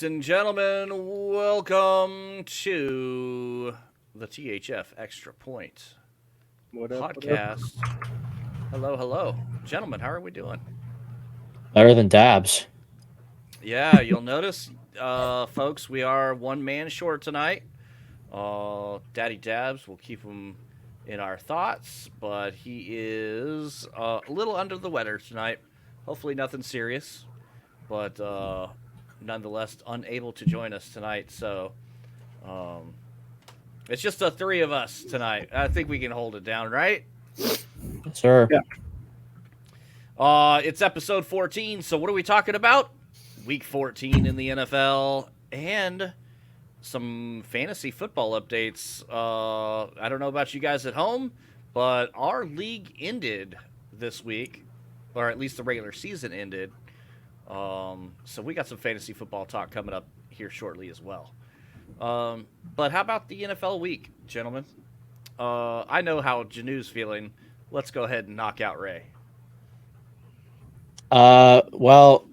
Ladies and gentlemen, welcome to the THF Extra Point What up? What up? podcast. Hello, hello. Gentlemen, how are we doing? Better than Dabs. Yeah, you'll notice, folks, we are one man short tonight. Daddy Dabs, we'll keep him in our thoughts, but he is a little under the weather tonight. Hopefully, nothing serious, but nonetheless, unable to join us tonight. So, um, it's just the three of us tonight. I think we can hold it down, right? Sir. Yeah. It's episode 14. So, what are we talking about? Week 14 in the NFL and some fantasy football updates. I don't know about you guys at home, but our league ended this week, or at least the regular season ended. So we got some fantasy football talk coming up here shortly as well. But how about the NFL week, gentlemen? I know how Janu's feeling. Let's go ahead and knock out Ray. Well,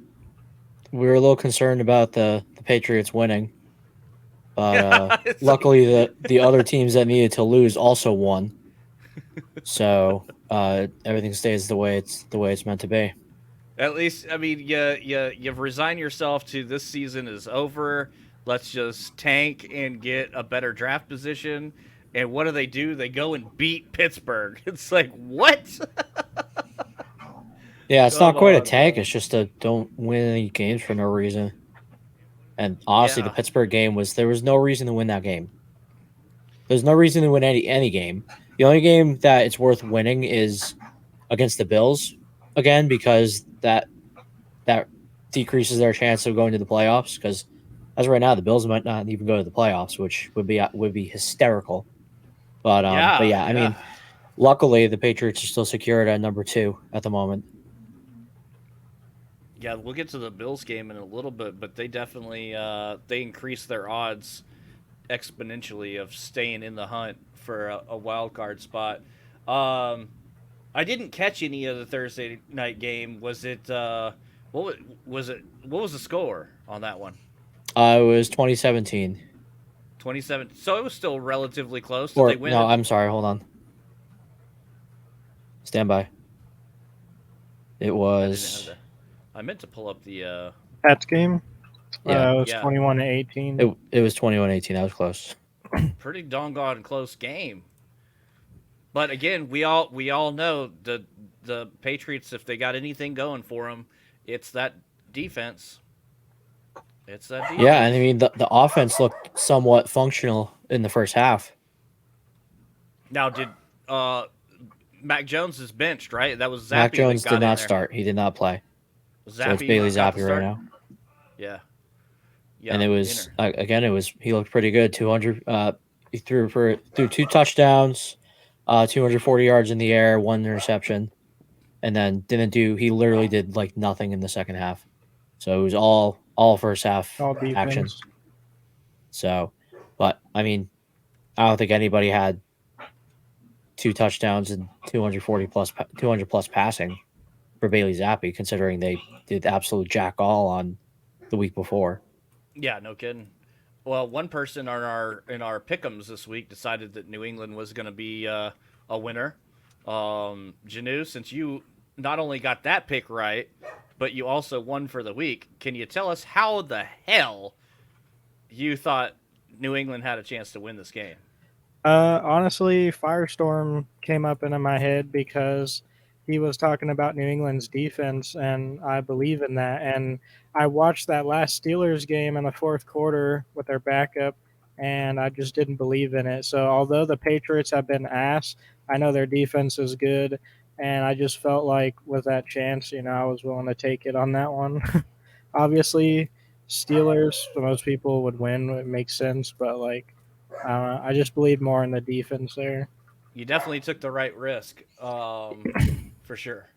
we were a little concerned about the Patriots winning, but luckily the other teams that needed to lose also won. So everything stays the way it's meant to be. At least, I mean, you've resigned yourself to this season is over. Let's just tank and get a better draft position. And what do? They go and beat Pittsburgh. It's like, what? Yeah, it's not quite a tank. It's just a don't win any games for no reason. And honestly, Yeah. the Pittsburgh game there was no reason to win that game. There's no reason to win any game. The only game that it's worth winning is against the Bills again, because that decreases their chance of going to the playoffs. Because as of right now, the Bills might not even go to the playoffs, which would be hysterical. But I mean, luckily the Patriots are still secured at number 2 at the moment. Yeah, we'll get to the Bills game in a little bit, but they definitely they increased their odds exponentially of staying in the hunt for a wild card spot. I didn't catch any of the Thursday night game. Was it what was it? What was the score on that one? It was 2017. 27. So it was still relatively close. Did they win? No, I'm sorry. Hold on. Stand by. It was. I meant to pull up the. Pats game. Yeah, it was 21-18. It was 21-18. That was close. Pretty doggone close game. But again, we all know the Patriots, if they got anything going for them, it's that defense. It's that defense. Yeah, and I mean the offense looked somewhat functional in the first half. Now, did Mac Jones is benched, right? That was Zappe. Mac Jones did not start. He did not play. So it's Bailey Zappe right now. Yeah. And it was he looked pretty good. 200. He threw 2 touchdowns, 240 yards in the air, 1 interception, and then he literally did like nothing in the second half. So it was all first half action. So, but I mean, I don't think anybody had 2 touchdowns and 200 plus passing for Bailey Zappe, considering they did absolute jack all on the week before. Yeah, no kidding. Well, one person in our pick'ems this week decided that New England was going to be a winner. Janu, since you not only got that pick right, but you also won for the week, can you tell us how the hell you thought New England had a chance to win this game? Honestly, Firestorm came up into my head because he was talking about New England's defense, and I believe in that. And I watched that last Steelers game in the fourth quarter with their backup, and I just didn't believe in it. So although the Patriots have been ass, I know their defense is good, and I just felt like with that chance, I was willing to take it on that one. Obviously, Steelers, most people would win. It makes sense, but I just believe more in the defense there. You definitely took the right risk, for sure.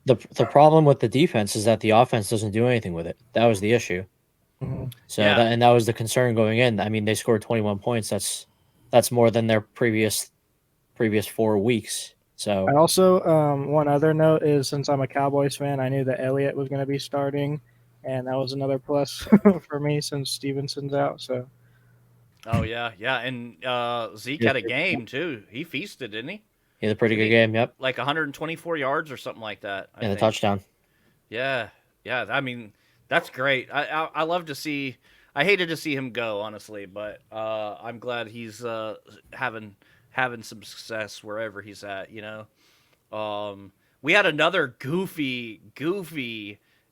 The problem with the defense is that the offense doesn't do anything with it. That was the issue. Mm-hmm. So that was the concern going in. I mean, they scored 21 points. That's more than their previous 4 weeks. So I also one other note is, since I'm a Cowboys fan, I knew that Elliott was going to be starting. and that was another plus for me since Stevenson's out. So. Oh yeah, and Zeke had a game too. He feasted, didn't he? He had a pretty good game. Yep, like 124 yards or something like that. I and think. a touchdown. Yeah. I mean, that's great. I love to see. I hated to see him go, honestly, but I'm glad he's having some success wherever he's at. We had another goofy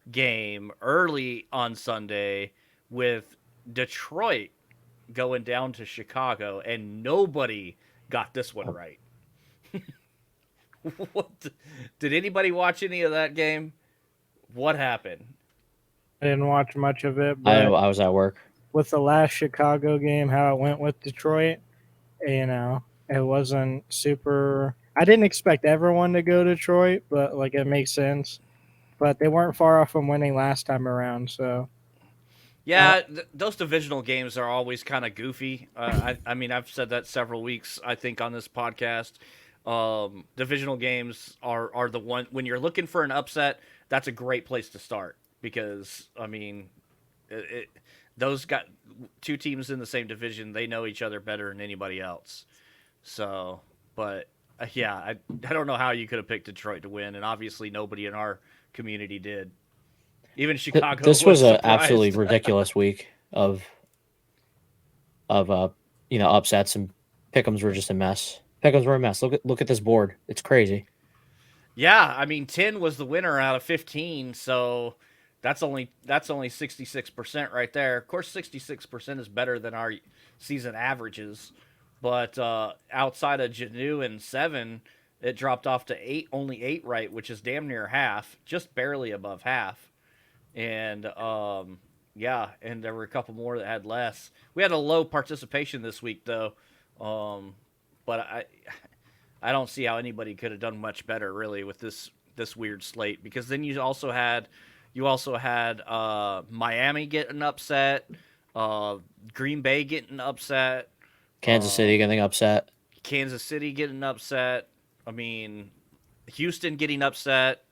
game early on Sunday with Detroit going down to Chicago, and nobody got this one right. What? Did anybody watch any of that game? What happened? I didn't watch much of it, I but was at work. With the last Chicago game, how it went with Detroit, it wasn't super. I didn't expect everyone to go Detroit, but like it makes sense. But they weren't far off from winning last time around, so. Yeah, those divisional games are always kind of goofy. I mean, I've said that several weeks, I think, on this podcast. Divisional games are the one when you're looking for an upset. That's a great place to start because I mean, those got two teams in the same division. They know each other better than anybody else. So, but yeah, I don't know how you could have picked Detroit to win, and obviously nobody in our community did. Even Chicago. This was an surprised. absolutely ridiculous week of upsets, and pick'ems were just a mess. Pick'ems were a mess. Look at this board. It's crazy. Yeah, I mean 10 was the winner out of 15, so that's only 66% right there. Of course 66% is better than our season averages, but outside of Janu and 7, it dropped off to 8, only 8 right, which is damn near half, just barely above half. And yeah, and there were a couple more that had less. We had a low participation this week though. But I don't see how anybody could have done much better really with this weird slate, because then you also had Miami getting upset, Green Bay getting upset, Kansas City getting upset. I mean, Houston getting upset.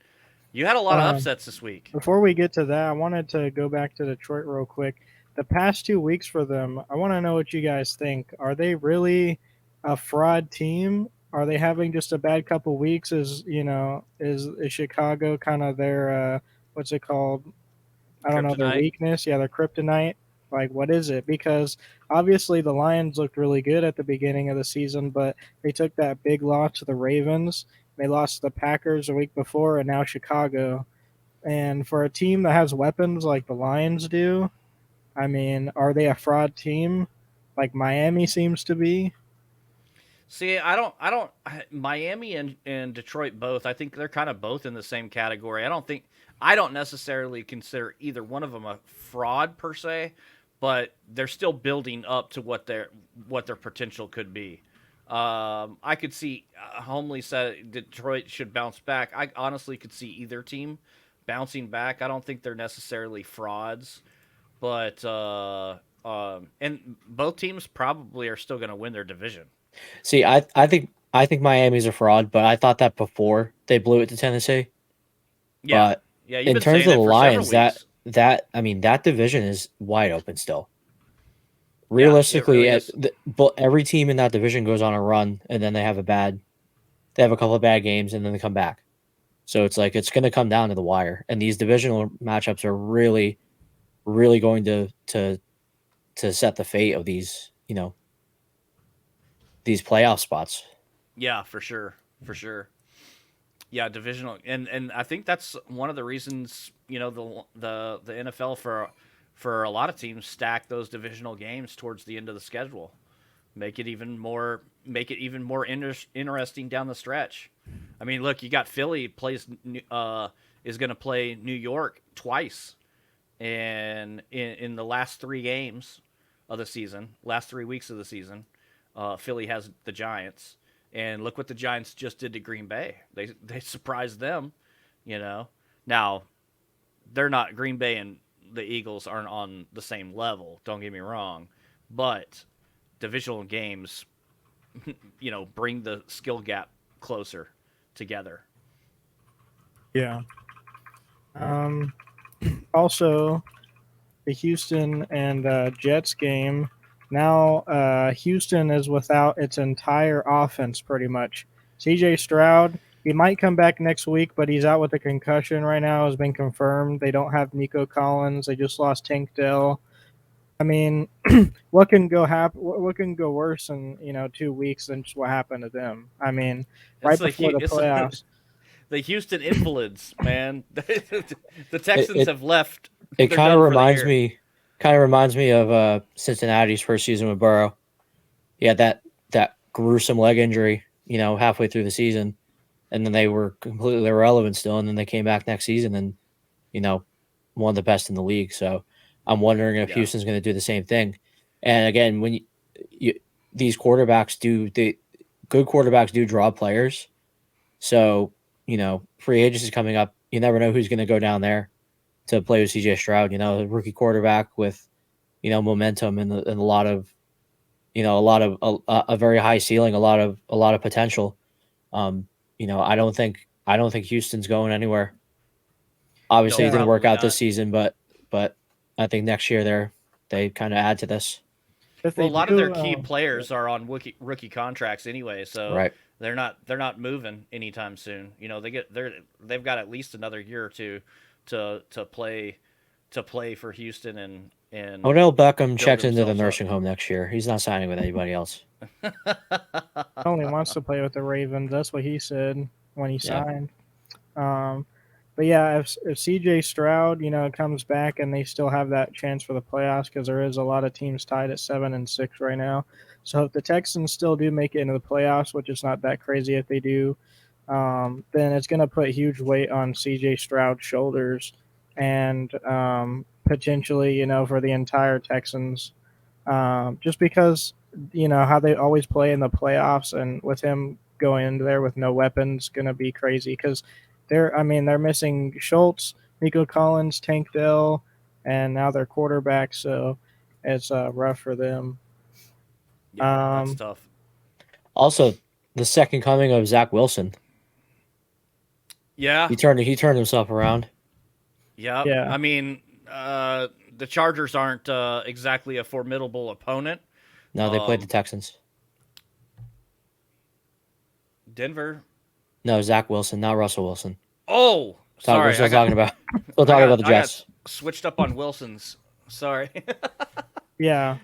You had a lot of upsets this week. Before we get to that, I wanted to go back to Detroit real quick. The past 2 weeks for them, I want to know what you guys think. Are they really a fraud team? Are they having just a bad couple weeks? Is Chicago kind of their what's it called? I don't know, their weakness. Yeah, their kryptonite. Like, what is it? Because obviously the Lions looked really good at the beginning of the season, but they took that big loss to the Ravens. They lost to the Packers a week before, and now Chicago. And for a team that has weapons like the Lions do, I mean, are they a fraud team like Miami seems to be? See, Miami and Detroit both, I think they're kind of both in the same category. I don't necessarily consider either one of them a fraud per se, but they're still building up to what their potential could be. I could see, Homely said Detroit should bounce back. I honestly could see either team bouncing back. I don't think they're necessarily frauds, but and both teams probably are still going to win their division. See, I think Miami's a fraud, but I thought that before they blew it to Tennessee. Yeah, but in terms of the Lions, that division is wide open still. Realistically, yeah, but every team in that division goes on a run, and then they have a couple of bad games, and then they come back. So it's like it's going to come down to the wire, and these divisional matchups are really, really going to set the fate of these these playoff spots. Yeah, for sure. Yeah, divisional, and I think that's one of the reasons the NFL for a lot of teams stack those divisional games towards the end of the schedule, make it even more interesting down the stretch. I mean, look, you got Philly is going to play New York twice, and in the last 3 games of the season, last 3 weeks of the season, Philly has the Giants. And look what the Giants just did to Green Bay. They surprised them, Now, they're not, Green Bay and the Eagles aren't on the same level, don't get me wrong. But divisional games, bring the skill gap closer together. Yeah. Also, the Houston and Jets game. Now, Houston is without its entire offense pretty much. CJ Stroud, he might come back next week, but he's out with a concussion right now, has been confirmed. They don't have Nico Collins. They just lost Tank Dell. I mean, what can go what can go worse in 2 weeks than just what happened to them? I mean, right before the playoffs. The Houston Invalids, man. The Texans have left. It kind of reminds me of Cincinnati's first season with Burrow. He had that gruesome leg injury, halfway through the season, and then they were completely irrelevant still, and then they came back next season and one of the best in the league. So I'm wondering if Houston's going to do the same thing. And again, when these quarterbacks good quarterbacks do draw players. So free agency coming up, you never know who's going to go down there to play with CJ Stroud. A rookie quarterback with momentum and a lot of a very high ceiling, a lot of potential. I don't think Houston's going anywhere. Obviously, it didn't work out this season, but I think next year they kind of add to this. Well, a lot of their key players are on rookie contracts anyway, so right. they're not moving anytime soon. They've got at least another year or two to play for Houston and Odell Beckham checks into the nursing home next year. He's not signing with anybody else. Only wants to play with the Ravens. That's what he said when he signed. But yeah, if CJ Stroud, comes back and they still have that chance for the playoffs, because there is a lot of teams tied at 7-6 right now. So if the Texans still do make it into the playoffs, which is not that crazy if they do, then it's going to put huge weight on CJ Stroud's shoulders and potentially, for the entire Texans, just because, how they always play in the playoffs, and with him going into there with no weapons, going to be crazy because they're missing Schultz, Nico Collins, Tank Dell, and now their quarterback. So it's rough for them. Yeah, that's tough. Also, the second coming of Zach Wilson. Yeah, he turned himself around. Yeah. I mean, the Chargers aren't exactly a formidable opponent. No, they played the Texans. Denver. No, Zach Wilson, not Russell Wilson. Oh, sorry. We're still talking about the Jets. I got switched up on Wilson's. Sorry. Yeah.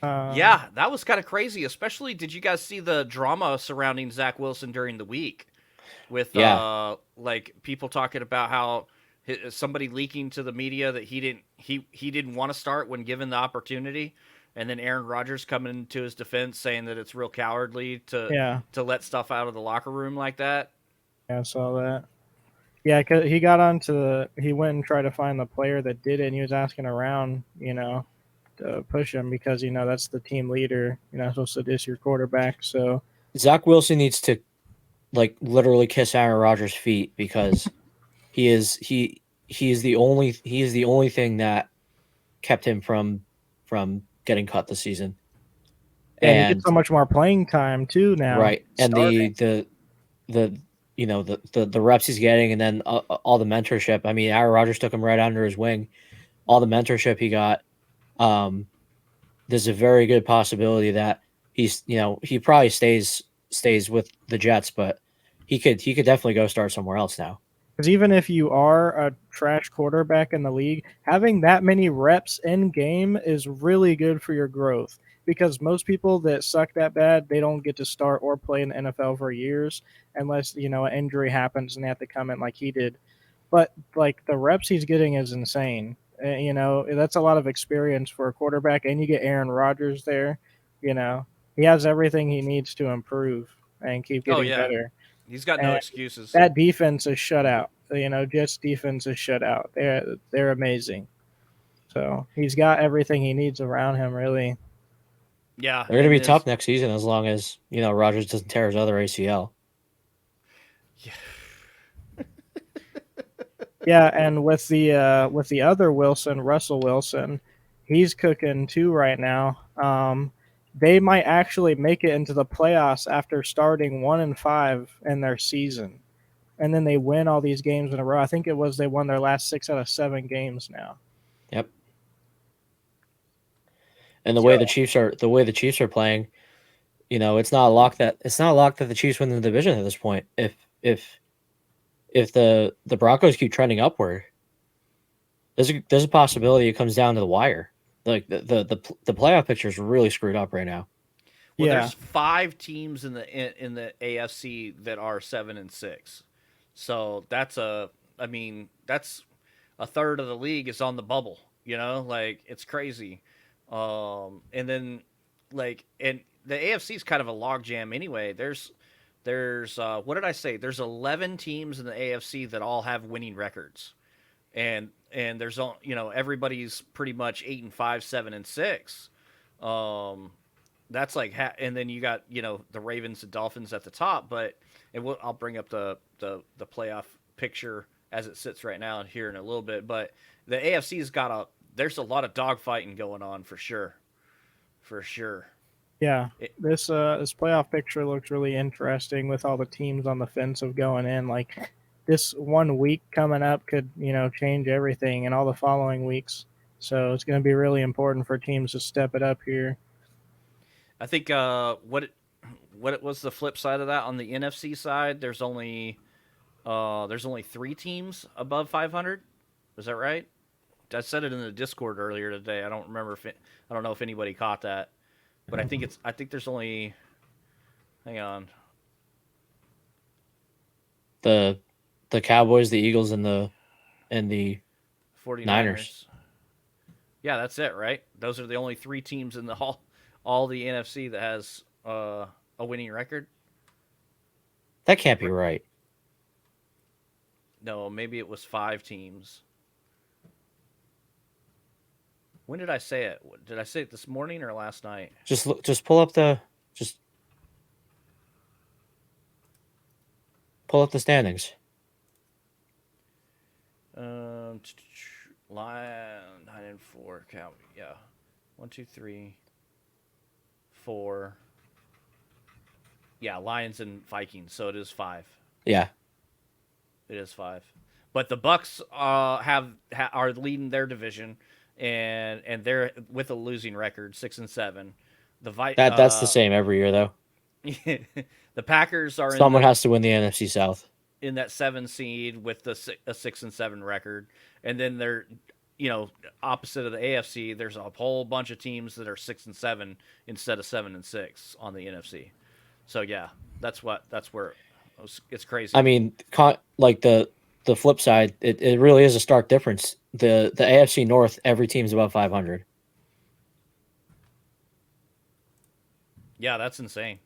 Yeah, that was kind of crazy. Especially, did you guys see the drama surrounding Zach Wilson during the week with like people talking about how somebody leaking to the media that he didn't want to start when given the opportunity, and then Aaron Rodgers coming to his defense saying that it's real cowardly to let stuff out of the locker room like that. Yeah, I saw that. Yeah, because he went and tried to find the player that did it, and he was asking around, to push him because, that's the team leader. You're not supposed to diss your quarterback. So Zach Wilson needs to, literally kiss Aaron Rodgers' feet, because he is the only thing that kept him from getting cut this season. And he gets so much more playing time too now. Right. And the reps he's getting, and then all the mentorship. I mean, Aaron Rodgers took him right under his wing. All the mentorship he got. There's a very good possibility that he probably stays with the Jets, but he could definitely go start somewhere else now. Because even if you are a trash quarterback in the league, having that many reps in game is really good for your growth. Because most people that suck that bad, they don't get to start or play in the NFL for years unless, an injury happens and they have to come in like he did. But, the reps he's getting is insane. That's a lot of experience for a quarterback, and you get Aaron Rodgers there. He has everything he needs to improve and keep getting better. He's got no excuses. That defense is shut out. Jets defense is shut out. They're amazing. So he's got everything he needs around him, really. Yeah, they're going to be tough next season as long as Rodgers doesn't tear his other ACL. Yeah. Yeah, and with the other Wilson, Russell Wilson, he's cooking too right now. They might actually make it into the playoffs after starting 1-5 in their season. and then they win all these games in a row. I think it was they won their last 6 out of 7 games now. Yep. And the way the Chiefs are playing, it's not a lock that the Chiefs win the division at this point. If the Broncos keep trending upward, there's a possibility it comes down to the wire. Like the playoff picture is really screwed up right now. Well, there's 5 teams in the AFC that are 7-6, so that's a third of the league is on the bubble. Like it's crazy. And then and the AFC is kind of a logjam anyway. There's what did I say? There's 11 teams in the AFC that all have winning records, and there's everybody's pretty much 8-5, 7-6. That's like, and then you got the Ravens and Dolphins at the top, but I'll bring up the playoff picture as it sits right now here in a little bit. But the AFC's there's a lot of dogfighting going on for sure. Yeah, this playoff picture looks really interesting with all the teams on the fence of going in. Like this 1 week coming up could change everything, and all the following weeks. So it's going to be really important for teams to step it up here. I think what was the flip side of that on the NFC side? There's only 3 teams above 500. Was that right? I said it in the Discord earlier today. I don't remember I don't know if anybody caught that, but I think there's only. Hang on. The Cowboys, the Eagles, and the 49ers. Yeah, that's it, right? Those are the only 3 teams in all the NFC that has a winning record. That can't be right. No, maybe it was 5 teams. When did I say it? Did I say it this morning or last night? Just pull up the standings. Lion 9-4 count. Yeah, 1, 2, 3, 4. Yeah, Lions and Vikings. So it is 5. Yeah, it is 5. But the Bucks are leading their division, and they're with a losing record, 6-7. That's the same every year though. The Packers are. Someone has to win the NFC South in that 7 seed with a 6-7 record, and then they're opposite of the AFC. There's a whole bunch of teams that are 6-7 instead of 7-6 on the NFC. So yeah, that's where it's crazy. I mean, like the flip side, it really is a stark difference. The AFC North, every team's above 500. Yeah, that's insane.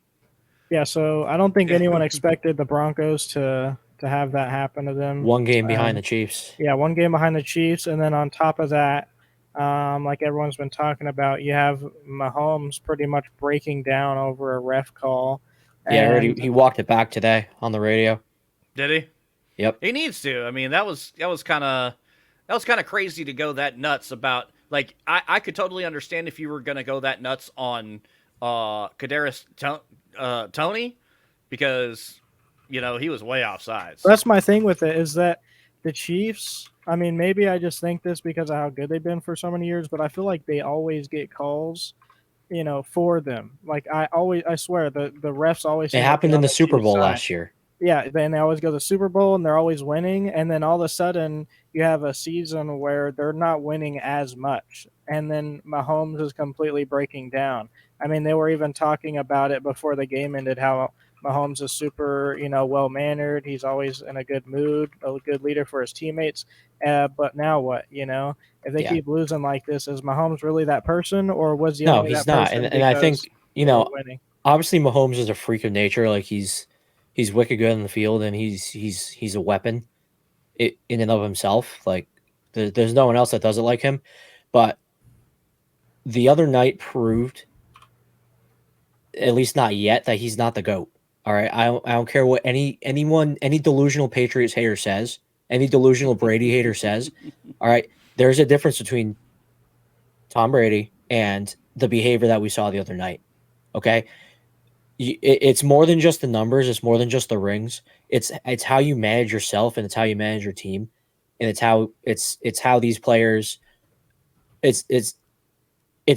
Yeah, so I don't think anyone expected the Broncos to have that happen to them. 1 game behind the Chiefs. Yeah, 1 game behind the Chiefs, and then on top of that, like everyone's been talking about, you have Mahomes pretty much breaking down over a ref call. Yeah, he walked it back today on the radio. Did he? Yep. He needs to. I mean, that was kind of crazy to go that nuts about. Like, I could totally understand if you were going to go that nuts on Kadarius Toney, because he was way offsides. That's my thing with it, is that the Chiefs, I mean, maybe I just think this because of how good they've been for so many years, but I feel like they always get calls for them. Like I swear the refs always. It happened in the Super Bowl last year. Yeah, then they always go to the Super Bowl and they're always winning, and then all of a sudden you have a season where they're not winning as much, and then Mahomes is completely breaking down. I mean, they were even talking about it before the game ended, how Mahomes is super, well-mannered. He's always in a good mood, a good leader for his teammates. But now what, If they keep losing like this, is Mahomes really that person, or was he only that person? No, he's not. And I think, obviously Mahomes is a freak of nature. Like he's wicked good in the field, and he's a weapon in and of himself. Like there's no one else that does it like him. But the other night proved, at least not yet, that he's not the GOAT. All right, I don't care what any delusional Patriots hater says, any delusional Brady hater says. All right, there's a difference between Tom Brady and the behavior that we saw the other night. Okay, it's more than just the numbers. It's more than just the rings. It's how you manage yourself, and it's how you manage your team, and it's how these players. It's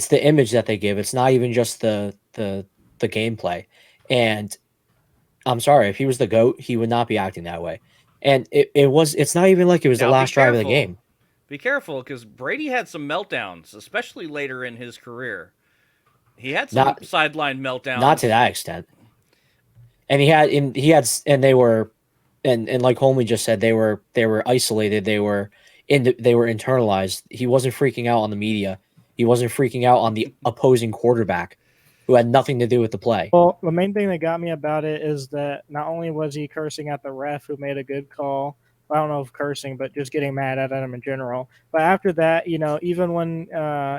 the image that they give. It's not even just the gameplay. And I'm sorry, if he was the GOAT, he would not be acting that way. And it's not even like it was the last drive of the game. Be careful, because Brady had some meltdowns, especially later in his career. He had some sideline meltdowns. Not to that extent. And they were, and like Homie just said, they were isolated. They were internalized. He wasn't freaking out on the media. He wasn't freaking out on the opposing quarterback, who had nothing to do with the play. Well, the main thing that got me about it is that not only was he cursing at the ref who made a good call, I don't know if cursing, but just getting mad at him in general. But after that, even when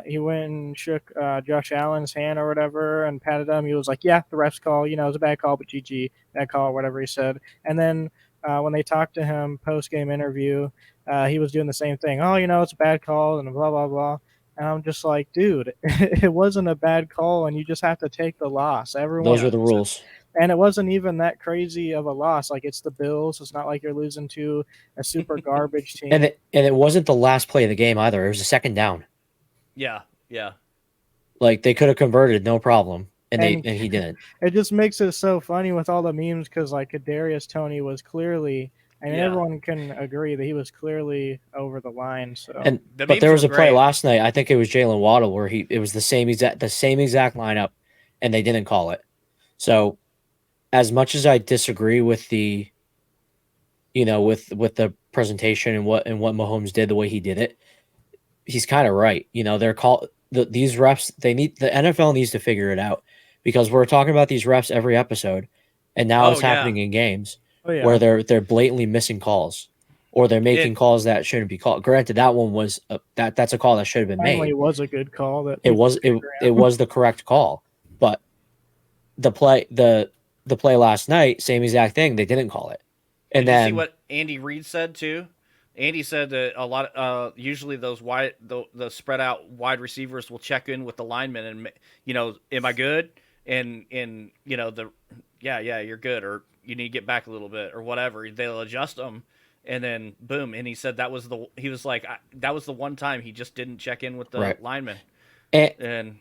he went and shook Josh Allen's hand or whatever and patted him, he was like, yeah, the ref's call, it was a bad call, but GG, bad call, or whatever he said. And then when they talked to him post-game interview, he was doing the same thing. Oh, it's a bad call and blah, blah, blah. And I'm just like, dude, it wasn't a bad call, and you just have to take the loss. Those are the rules. And it wasn't even that crazy of a loss. Like, it's the Bills. It's not like you're losing to a super garbage team. And it wasn't the last play of the game either. It was a second down. Yeah. Like, they could have converted, no problem. And he didn't. It just makes it so funny with all the memes, because like Kadarius Toney was clearly, and everyone can agree that he was clearly over the line. So, but there was a play last night. I think it was Jalen Waddle where it was the same exact lineup, and they didn't call it. So, as much as I disagree with the, with the presentation and what Mahomes did, the way he did it, he's kind of right. These refs, the NFL needs to figure it out, because we're talking about these refs every episode, and now it's happening in games where they're blatantly missing calls, or they're making calls that shouldn't be called. Granted, that one was that's a call that should have been made. It was a good call. It was the correct call, but the play last night, same exact thing. They didn't call it. And Did then you see what Andy Reid said too? Andy said that a lot. Usually those the spread out wide receivers will check in with the linemen and am I good? And you're good, or you need to get back a little bit, or whatever. They'll adjust them, and then boom. And he said that was the one time he just didn't check in with the linemen. And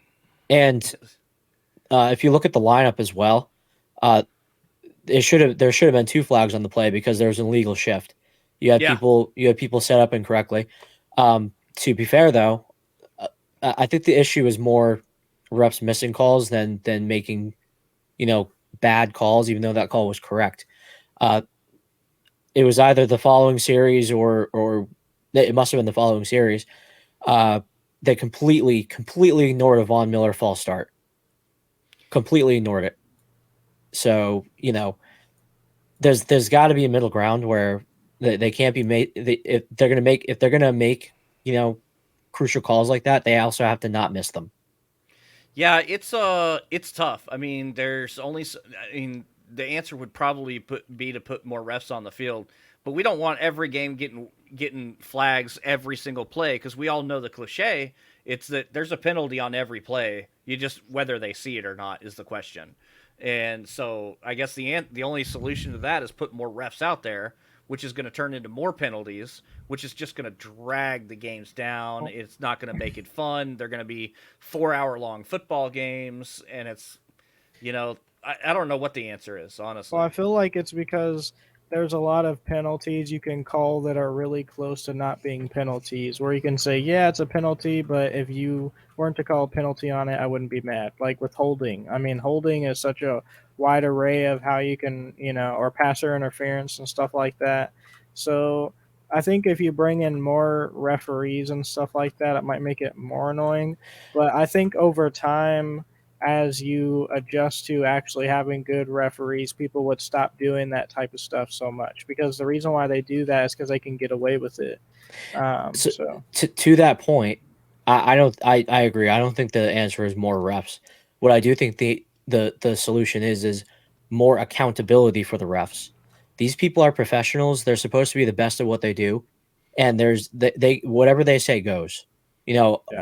if you look at the lineup as well, there should have been 2 flags on the play, because there was an illegal shift. You had people set up incorrectly. To be fair, though, I think the issue is more refs missing calls than making, bad calls, even though that call was correct. It was either the following series or it must have been the following series. They completely ignored a Von Miller false start. Completely ignored it. So, there's got to be a middle ground where they can't be made. If they're gonna make crucial calls like that, they also have to not miss them. Yeah, it's tough. I mean, the answer would probably be to put more refs on the field, but we don't want every game getting flags every single play, because we all know the cliche. It's that there's a penalty on every play. You just, whether they see it or not is the question. And so I guess the only solution to that is put more refs out there, which is going to turn into more penalties, which is just going to drag the games down. It's not going to make it fun. They're going to be 4-hour-long football games, and it's, I don't know what the answer is, honestly. Well, I feel like it's because there's a lot of penalties you can call that are really close to not being penalties, where you can say, yeah, it's a penalty, but if you weren't to call a penalty on it, I wouldn't be mad. Like with holding. I mean, holding is such a wide array of how you can, or passer interference and stuff like that. So I think if you bring in more referees and stuff like that, it might make it more annoying. But I think over time, as you adjust to actually having good referees, people would stop doing that type of stuff so much, because the reason why they do that is because they can get away with it. So to that point, I agree. I don't think the answer is more refs. What I do think the solution is more accountability for the refs. These people are professionals. They're supposed to be the best at what they do, and they whatever they say goes.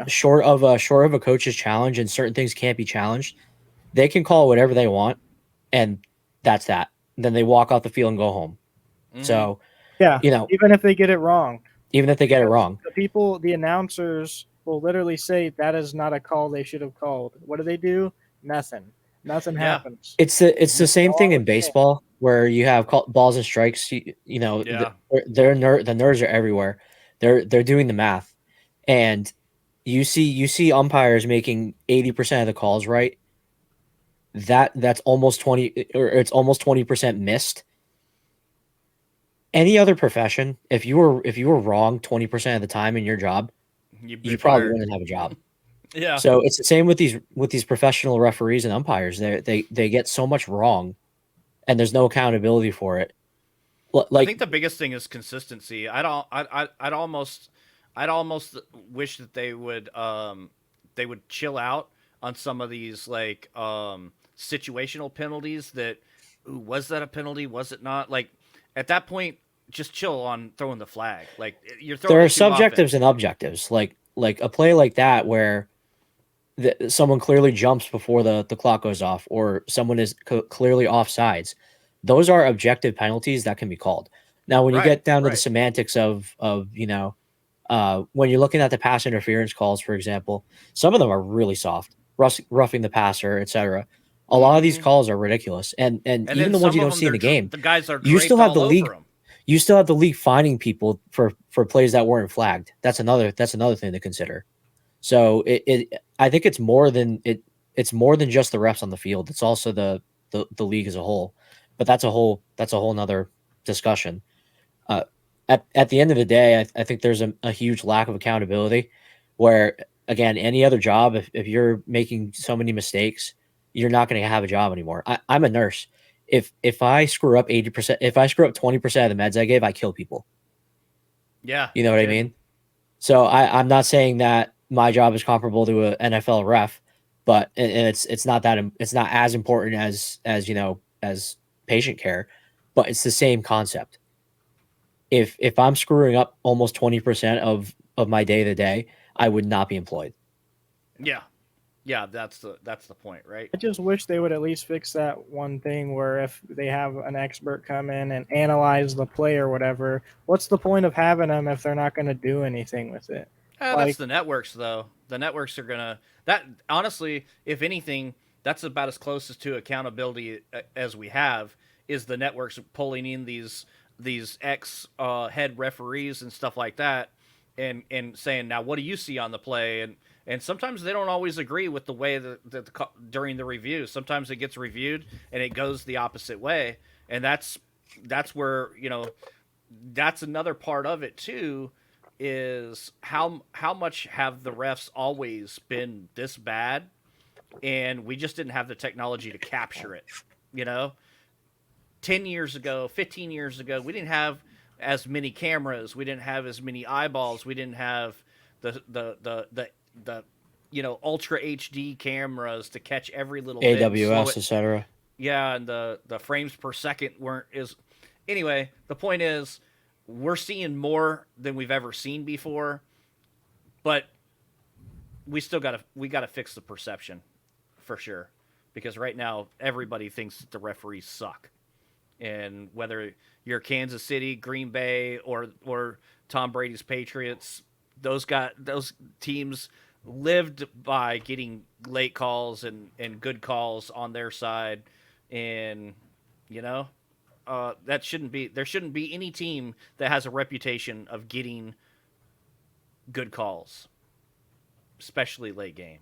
Short of a coach's challenge, and certain things can't be challenged, they can call whatever they want, and that's that. Then they walk off the field and go home. Mm-hmm. So, yeah, even if they get it wrong. The announcers will literally say that is not a call they should have called. What do? Nothing happens. It's the same thing in baseball where you have balls and strikes. The nerds are everywhere. They're doing the math, and you see umpires making 80% of the calls right. That's almost 20, or it's almost 20% missed. Any other profession, if you were wrong 20% of the time in your job, you probably wouldn't have a job. Yeah. So it's the same with these professional referees and umpires. They get so much wrong, and there's no accountability for it. I think the biggest thing is consistency. I'd almost wish that they would chill out on some of these like situational penalties. That was that a penalty? Was it not? Like at that point, just chill on throwing the flag. Like you're throwing. There are subjectives and objectives. Like a play like that where someone clearly jumps before the clock goes off, or someone is clearly offsides. Those are objective penalties that can be called. Now, when you get down to the semantics of when you're looking at the pass interference calls, for example, some of them are really soft, roughing the passer, etc. A lot of these calls are ridiculous, and even the ones you don't see in the game, the guys are. You still have the league. You still have the league finding people for plays that weren't flagged. That's another thing to consider. So I think it's more than it's more than just the refs on the field. It's also the league as a whole. But that's a whole nother discussion. At the end of the day, I think there's a huge lack of accountability where, again, any other job, if you're making so many mistakes, you're not going to have a job anymore. I'm a nurse. If I screw up 80%, if I screw up 20% of the meds I gave, I kill people. Yeah. You know what I mean? So I'm not saying that my job is comparable to an NFL ref, but it's not as important as patient care, but it's the same concept. If I'm screwing up almost 20% of my day to day, I would not be employed. Yeah, that's the point, right? I just wish they would at least fix that one thing where if they have an expert come in and analyze the play or whatever, what's the point of having them if they're not going to do anything with it? That's the networks, though. The networks are gonna honestly, if anything, that's about as close to accountability as we have. Is the networks pulling in these ex head referees and stuff like that, and saying, now what do you see on the play? And sometimes they don't always agree with the way that during the review. Sometimes it gets reviewed and it goes the opposite way, and that's where that's another part of it too. Is how much have the refs always been this bad, and we just didn't have the technology to capture it. 10 years ago, 15 years ago, we didn't have as many cameras, we didn't have as many eyeballs, we didn't have the ultra HD cameras to catch every little AWS, etc. Yeah, and the frames per second weren't as. Anyway, the point is, we're seeing more than we've ever seen before, but we still got to fix the perception for sure, because right now everybody thinks that the referees suck, and whether you're Kansas City, Green Bay, or Tom Brady's Patriots, those teams lived by getting late calls and good calls on their side, and there shouldn't be any team that has a reputation of getting good calls, especially late game.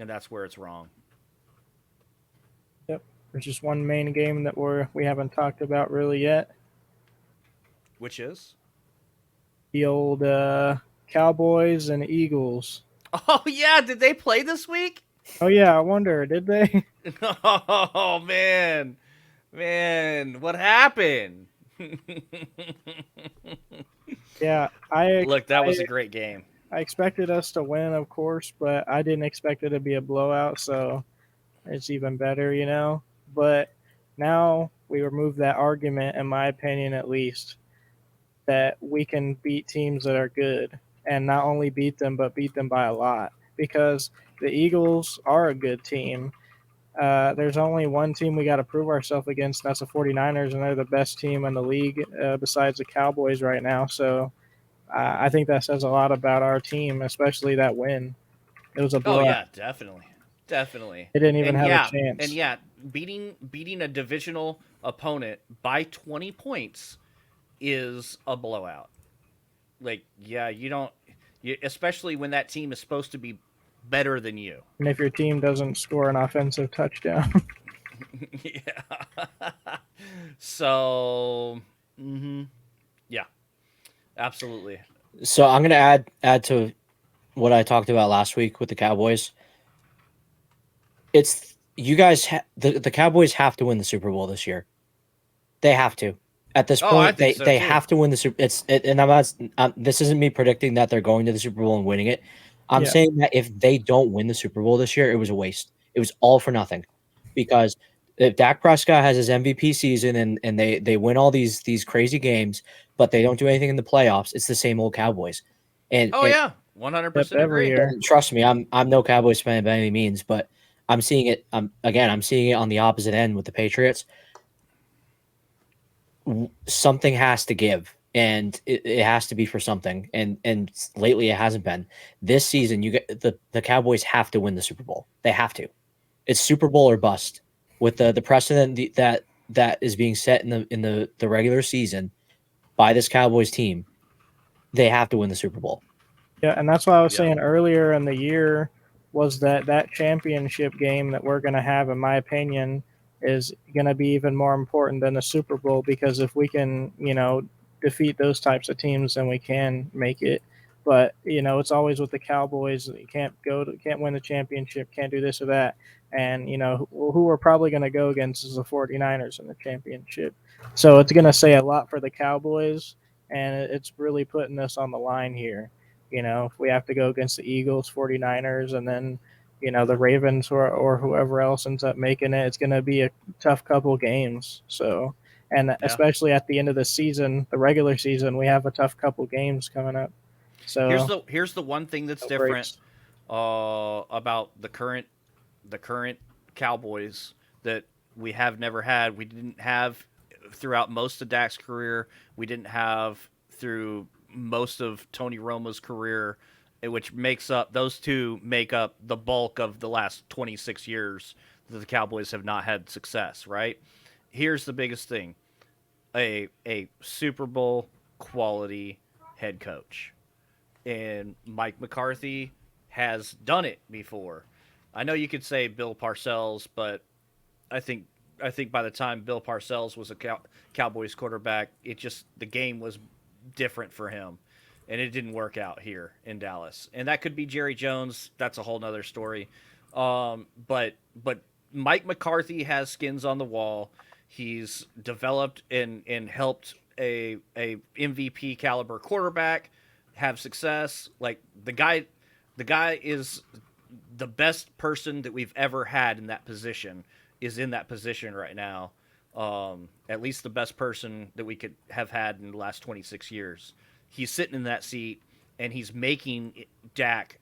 And that's where it's wrong. Yep. There's just one main game that we haven't talked about really yet. Which is? The old Cowboys and Eagles. Oh, yeah. Did they play this week? Oh, yeah. I wonder. Did they? Oh, man. Man, what happened? Yeah, that was a great game. I expected us to win, of course, but I didn't expect it to be a blowout, so it's even better, But now we remove that argument, in my opinion at least, that we can beat teams that are good, and not only beat them, but beat them by a lot, because the Eagles are a good team. there's only one team we got to prove ourselves against. That's the 49ers, and they're the best team in the league besides the Cowboys right now. So I think that says a lot about our team, especially that win. It was a Oh blowout. yeah, definitely. Definitely. They didn't even And have a yeah, chance. and yeah, beating a divisional opponent by 20 points is a blowout. Like, yeah, especially when that team is supposed to be better than you. And if your team doesn't score an offensive touchdown. Yeah. So, yeah, absolutely. So I'm gonna add to what I talked about last week with the Cowboys. It's you guys. The Cowboys have to win the Super Bowl this year. They have to. At this point, they have to win the Super. And I'm not. This isn't me predicting that they're going to the Super Bowl and winning it. I'm saying that if they don't win the Super Bowl this year, it was a waste. It was all for nothing, because if Dak Prescott has his MVP season and they win all these crazy games, but they don't do anything in the playoffs, it's the same old Cowboys. And yeah, 100% every year. Trust me, I'm no Cowboys fan by any means, but I'm seeing it. I'm seeing it on the opposite end with the Patriots. Something has to give, and it has to be for something. And lately, it hasn't been. This season, you get the Cowboys have to win the Super Bowl. They have to. It's Super Bowl or bust. With the precedent that is being set in the regular season by this Cowboys team, they have to win the Super Bowl. Yeah, and that's what I was saying earlier in the year was that championship game that we're going to have, in my opinion, is going to be even more important than the Super Bowl, because if we can, defeat those types of teams, then we can make it. But it's always with the Cowboys. You can't win the championship, can't do this or that. And who we're probably going to go against is the 49ers in the championship. So it's going to say a lot for the Cowboys, and it's really putting us on the line here. If we have to go against the Eagles, 49ers, and then, the Ravens or whoever else ends up making it, it's going to be a tough couple games. So, and especially at the end of the season, the regular season, we have a tough couple games coming up. So here's the one thing that's different about the current Cowboys that we have never had. We didn't have throughout most of Dak's career. We didn't have through most of Tony Romo's career, which those two make up the bulk of the last 26 years that the Cowboys have not had success, right? Here's the biggest thing. A Super Bowl quality head coach. And Mike McCarthy has done it before. I know you could say Bill Parcells, but I think by the time Bill Parcells was a Cowboys quarterback, the game was different for him, and it didn't work out here in Dallas. And that could be Jerry Jones. That's a whole nother story. But Mike McCarthy has skins on the wall. He's developed and helped a MVP caliber quarterback have success. Like the guy is the best person that we've ever had in that position is in that position right now. At least the best person that we could have had in the last 26 years. He's sitting in that seat, and he's making Dak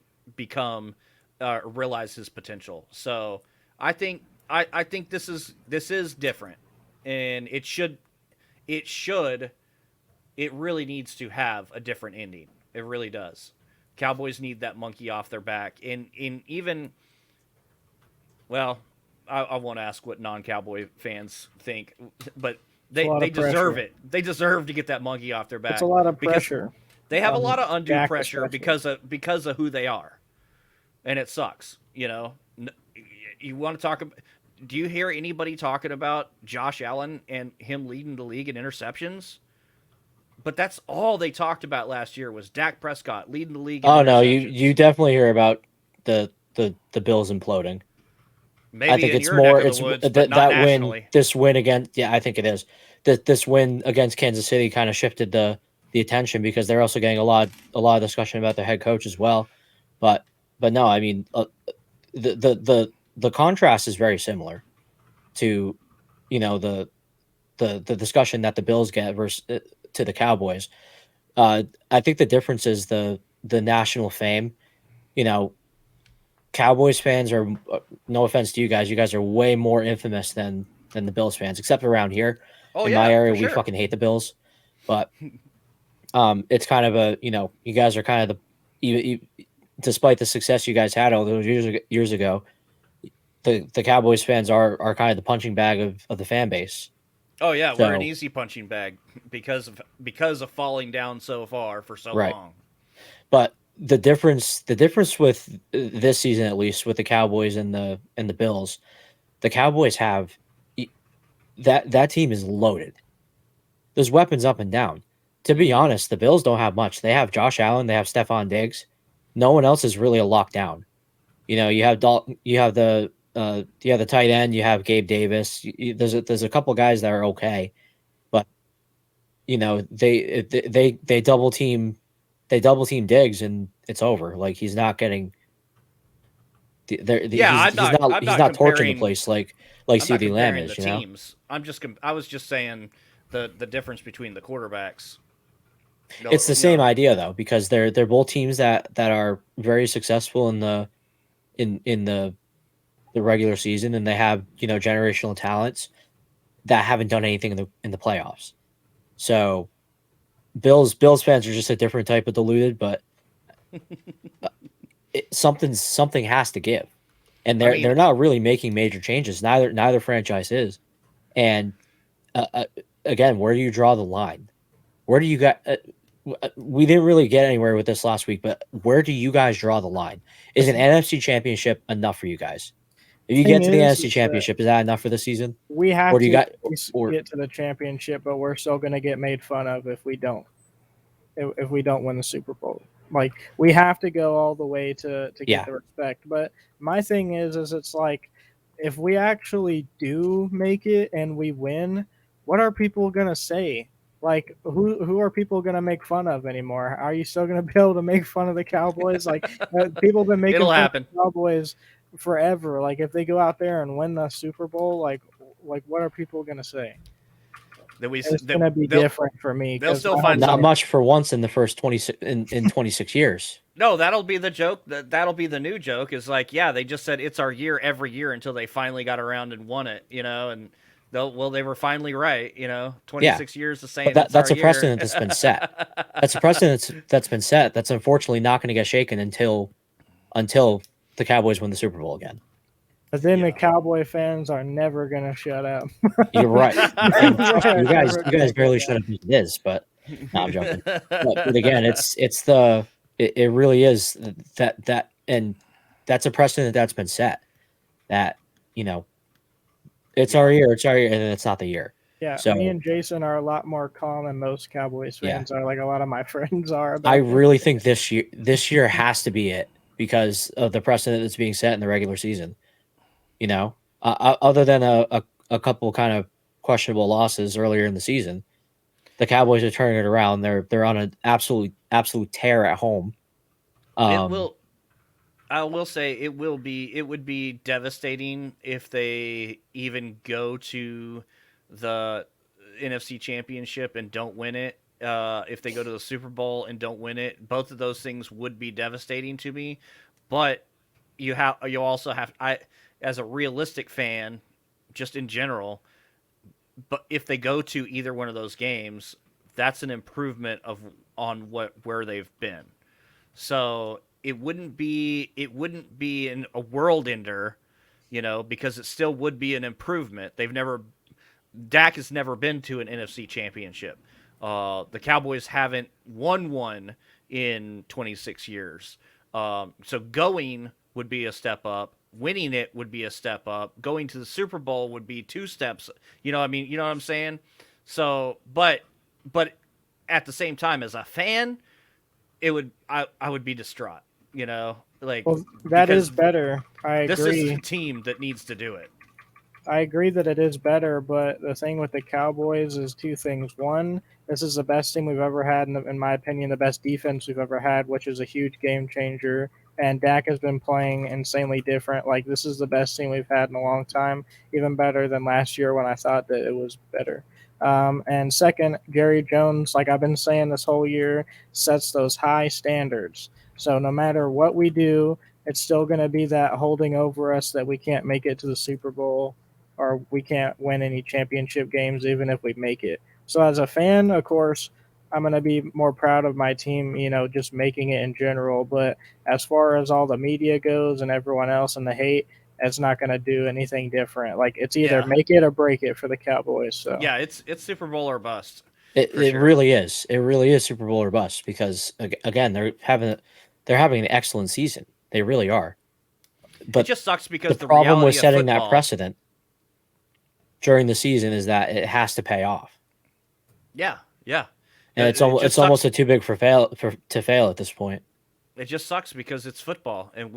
realize his potential. So I think this is different, and it really needs to have a different ending. It really does. Cowboys need that monkey off their back, and even, well, I won't ask what non-Cowboy fans think, but they deserve it. They deserve to get that monkey off their back. It's a lot of pressure. They have a lot of undue pressure because of who they are, and it sucks. You want to talk about? Do you hear anybody talking about Josh Allen and him leading the league in interceptions? But that's all they talked about last year was Dak Prescott leading the league in interceptions. No, you definitely hear about the Bills imploding. Maybe I think in it's your more neck of it's the woods, that but not win. This win against I think it is. This win against Kansas City kind of shifted the attention, because they're also getting a lot of discussion about their head coach as well. But no, I mean the contrast is very similar to the discussion that the Bills get versus to the Cowboys. I think the difference is the national fame. Cowboys fans are, no offense to you guys are way more infamous than the Bills fans, except around here. In my area, we fucking hate the Bills, but it's kind of a, you guys are kind of despite the success you guys had all those years ago, the Cowboys fans are kind of the punching bag of the fan base. Oh yeah, we're an easy punching bag because of falling down so far for so long. But the difference with this season, at least with the Cowboys and the Bills, the Cowboys have that team is loaded. There's weapons up and down. To be honest, the Bills don't have much. They have Josh Allen, they have Stephon Diggs. No one else is really a lockdown. You have Dalton, you have the tight end, you have Gabe Davis. There's a couple guys that are okay, but they double team Diggs and it's over. Like he's not getting. He's not torching the place like CeeDee Lamb is. Teams. I was just saying the difference between the quarterbacks. It's the same idea though, because they're both teams that are very successful in the regular season, and they have generational talents that haven't done anything in the playoffs. So Bills fans are just a different type of deluded, but something has to give, and they're not really making major changes. Neither franchise is, and again, where do you draw the line? Where do you got? We didn't really get anywhere with this last week, but where do you guys draw the line? Is an NFC Championship enough for you guys? If you get to the NFC Championship, is that enough for the season? We have to get to the championship, but we're still going to get made fun of if we don't. If we don't win the Super Bowl, like we have to go all the way to get the respect. But my thing is it's like if we actually do make it and we win, what are people going to say? Like, who are people going to make fun of anymore? Are you still going to be able to make fun of the Cowboys? Like, people have been making fun of the Cowboys forever. Like, if they go out there and win the Super Bowl, like what are people going to say? It's going to be different for me. They'll still find not much for once in the first 26 years. No, that'll be the joke. That'll be the new joke. Is like, yeah, they just said it's our year every year until they finally got around and won it. And. They were finally right, 26 years of saying that's a precedent that's been set. That's a precedent that's been set. That's unfortunately not going to get shaken until the Cowboys win the Super Bowl again. But then the Cowboy fans are never going to shut up. You're right. You guys barely shut up as it is, but no, I'm joking. But again, it really is that and that's a precedent that's been set. That it's our year, and it's not the year. Yeah, so, me and Jason are a lot more calm than most Cowboys fans are. Like a lot of my friends are. I really think this year has to be it because of the precedent that's being set in the regular season. Other than a couple kind of questionable losses earlier in the season, the Cowboys are turning it around. They're on an absolute tear at home. I will say it would be devastating if they even go to the NFC Championship and don't win it. If they go to the Super Bowl and don't win it, both of those things would be devastating to me. But you also have, as a realistic fan, just in general, but if they go to either one of those games, that's an improvement on where they've been. So it wouldn't be a world ender, because it still would be an improvement. Dak has never been to an NFC Championship. The Cowboys haven't won one in 26 years. So going would be a step up. Winning it would be a step up. Going to the Super Bowl would be 2 steps. You know what I'm saying? So, but at the same time, as a fan, I would be distraught. That is better. I agree. This is the team that needs to do it. I agree that it is better, but the thing with the Cowboys is 2 things. One, this is the best team we've ever had, in my opinion, the best defense we've ever had, which is a huge game changer. And Dak has been playing insanely different. Like, this is the best team we've had in a long time, even better than last year when I thought that it was better. And second, Jerry Jones, like I've been saying this whole year, sets those high standards. So no matter what we do, it's still going to be that holding over us that we can't make it to the Super Bowl or we can't win any championship games even if we make it. So as a fan, of course, I'm going to be more proud of my team, just making it in general. But as far as all the media goes and everyone else and the hate, it's not going to do anything different. Like it's either make it or break it for the Cowboys. So yeah, it's Super Bowl or bust. It sure. really is. It really is Super Bowl or bust because again they're having an excellent season. They really are. But it just sucks because the problem with setting football, that precedent during the season is that it has to pay off. Yeah, yeah. And it's almost a too big to fail at this point. It just sucks because it's football, and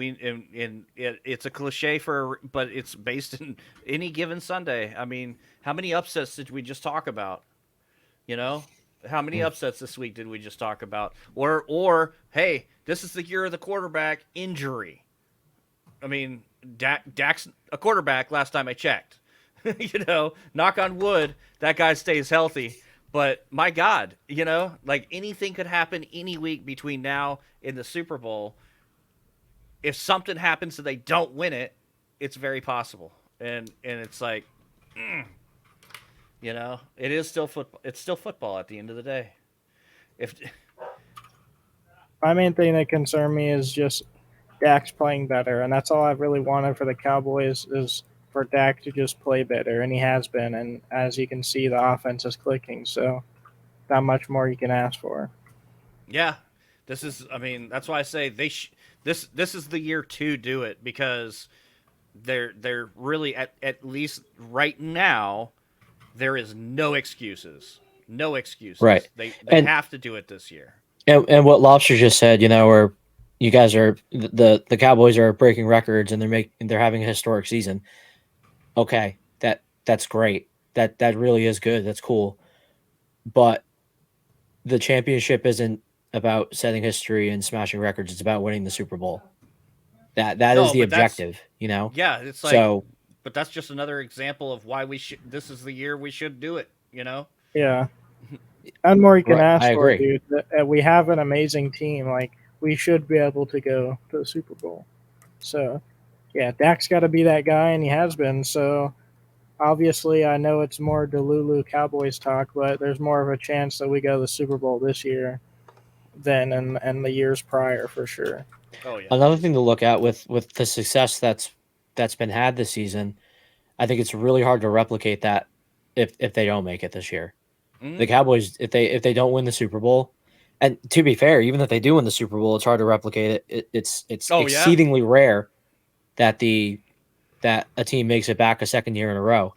it's a cliche but it's based in any given Sunday. I mean, how many upsets did we just talk about? How many upsets this week did we just talk about? Or hey, this is the year of the quarterback injury. I mean, Dak's a quarterback last time I checked. Knock on wood, that guy stays healthy. But my God, like anything could happen any week between now and the Super Bowl. If something happens and they don't win it, it's very possible. And it's like, it is still football. It's still football at the end of the day. My main thing that concerned me is just Dak's playing better, and that's all I've really wanted for the Cowboys is for Dak to just play better, and he has been. And as you can see, the offense is clicking, so not much more you can ask for. Yeah, that's why I say this is the year to do it because they're really at least right now there is no excuses. No excuses. Right. They have to do it this year. And what Lobster just said, where you guys are the Cowboys are breaking records and they're having a historic season. Okay, that's great. That really is good. That's cool. But the championship isn't about setting history and smashing records. It's about winning the Super Bowl. That is the objective, Yeah, it's like so. But that's just another example of why this is the year we should do it. Yeah. And more you can ask I for, agree. dude. We have an amazing team. Like we should be able to go to the Super Bowl. So, yeah, Dak's got to be that guy, and he has been. So, obviously, I know it's more Delulu Cowboys talk, but there's more of a chance that we go to the Super Bowl this year than in the years prior, for sure. Oh yeah. Another thing to look at with the success that's been had this season, I think it's really hard to replicate that if they don't make it this year. Mm-hmm. The Cowboys, if they don't win the Super Bowl, and to be fair, even if they do win the Super Bowl, it's hard to replicate it. It's exceedingly rare that a team makes it back a second year in a row.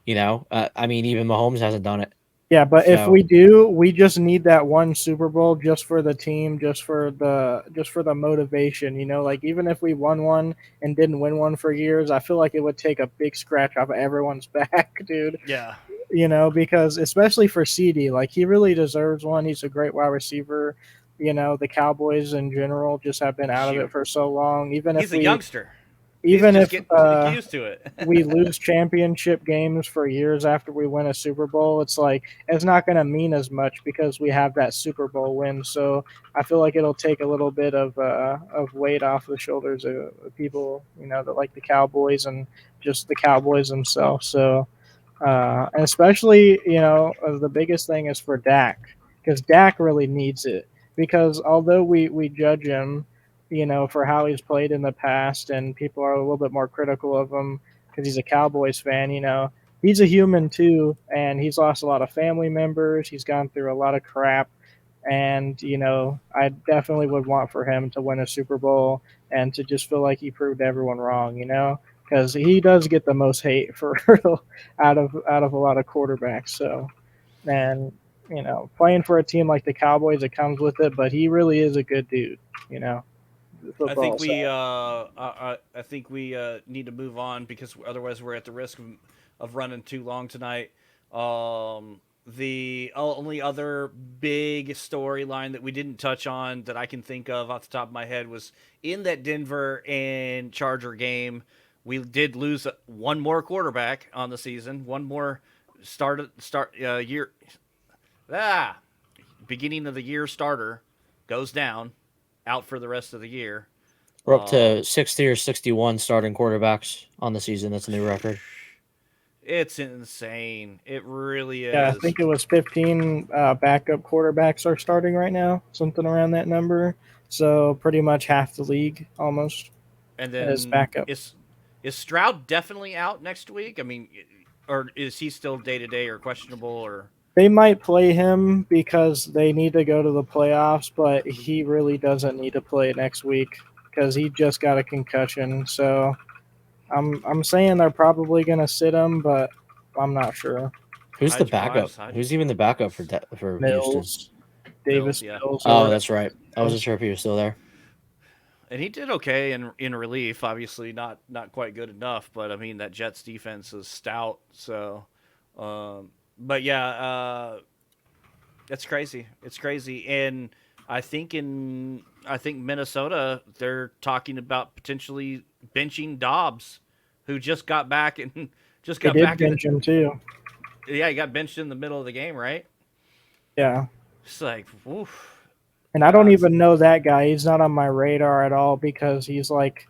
I mean, even Mahomes hasn't done it. Yeah, but if we do, we just need that one Super Bowl just for the team, just for the motivation, like even if we won one and didn't win one for years, I feel like it would take a big scratch off of everyone's back, dude. Yeah. Because especially for CD, like he really deserves one. He's a great wide receiver. The Cowboys in general just have been out of it for so long. He's a youngster. Even if getting used to it. we lose championship games for years after we win a Super Bowl, it's like it's not going to mean as much because we have that Super Bowl win. So I feel like it'll take a little bit of weight off the shoulders of people, that like the Cowboys and just the Cowboys themselves. So, and especially, the biggest thing is for Dak because Dak really needs it because although we judge him, for how he's played in the past, and people are a little bit more critical of him because he's a Cowboys fan. He's a human too, and he's lost a lot of family members. He's gone through a lot of crap, and I definitely would want for him to win a Super Bowl and to just feel like he proved everyone wrong. Because he does get the most hate for out of a lot of quarterbacks. So, and playing for a team like the Cowboys, it comes with it. But he really is a good dude. I think we need to move on because otherwise we're at the risk of running too long tonight. The only other big storyline that we didn't touch on that I can think of off the top of my head was in that Denver and Charger game. We did lose one more quarterback on the season, one more beginning of the year starter goes down, out for the rest of the year. We're up to 60 or 61 starting quarterbacks on the season. That's a new record. It's insane. It really is. Yeah, I think it was 15 backup quarterbacks are starting right now, something around that number. So pretty much half the league almost and is then backup. is Stroud definitely out next week? I mean, or is he still day to day or questionable? Or They might play him because they need to go to the playoffs, but he really doesn't need to play next week because he just got a concussion. So I'm saying they're probably gonna sit him, but I'm not sure. Who's the backup? Who's even the backup for Houston? Mills, Davis yeah. Mills. Oh, that's right. I wasn't sure if he was still there. And he did okay in relief. Obviously, not quite good enough, but I mean that Jets defense is stout. So, but yeah, it's crazy. It's crazy, and I think Minnesota they're talking about potentially benching Dobbs, who just got back and just got back. Bench him too. Yeah, he got benched in the middle of the game, right? Yeah. It's like, woof. And I don't even know that guy. He's not on my radar at all because he's like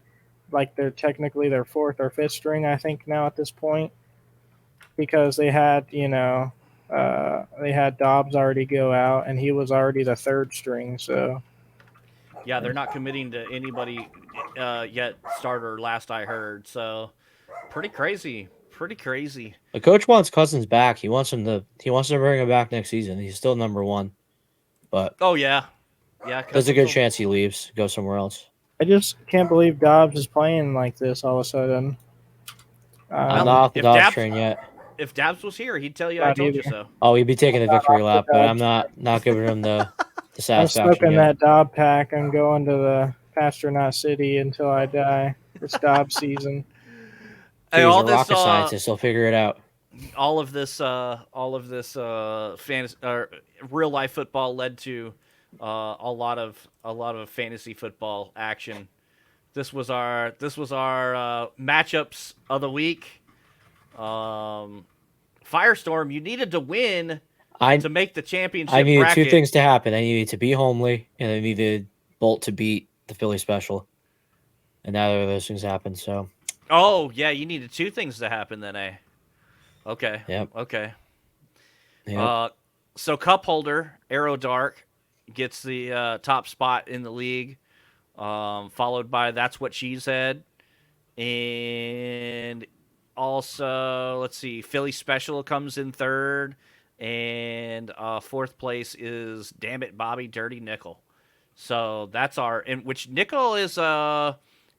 they're technically their fourth or fifth string, I think, now at this point. Because they had, they had Dobbs already go out, and he was already the third string. So yeah, they're not committing to anybody yet. Starter, last I heard. So pretty crazy. Pretty crazy. The coach wants Cousins back. He wants to bring him back next season. He's still number one. But yeah. There's a good chance he leaves, goes somewhere else. I just can't believe Dobbs is playing like this all of a sudden. I'm not off the Dobbs train yet. If Dabbs was here, he'd tell you I told you so. Oh, he'd be taking the victory lap, but I'm not giving him the satisfaction. I'm smoking that Dobb pack. I'm going to the Pastronaut City until I die. It's Dobb season. Hey, all this rocket scientist will figure it out. All of this fantasy, real life football led to a lot of fantasy football action. This was our matchups of the week. Firestorm, you needed to win to make the championship. I needed bracket. Two things to happen. I needed to beat Homely, and I needed Bolt to beat the Philly Special. And neither of those things happened. So. Oh yeah, you needed two things to happen then, eh? Okay. Yep. Okay. Yep. So cup holder Arrow Dark gets the top spot in the league, followed by That's What She Said, and also let's see, Philly Special comes in third, and fourth place is Damn It Bobby Dirty Nickel. So that's which Nickel is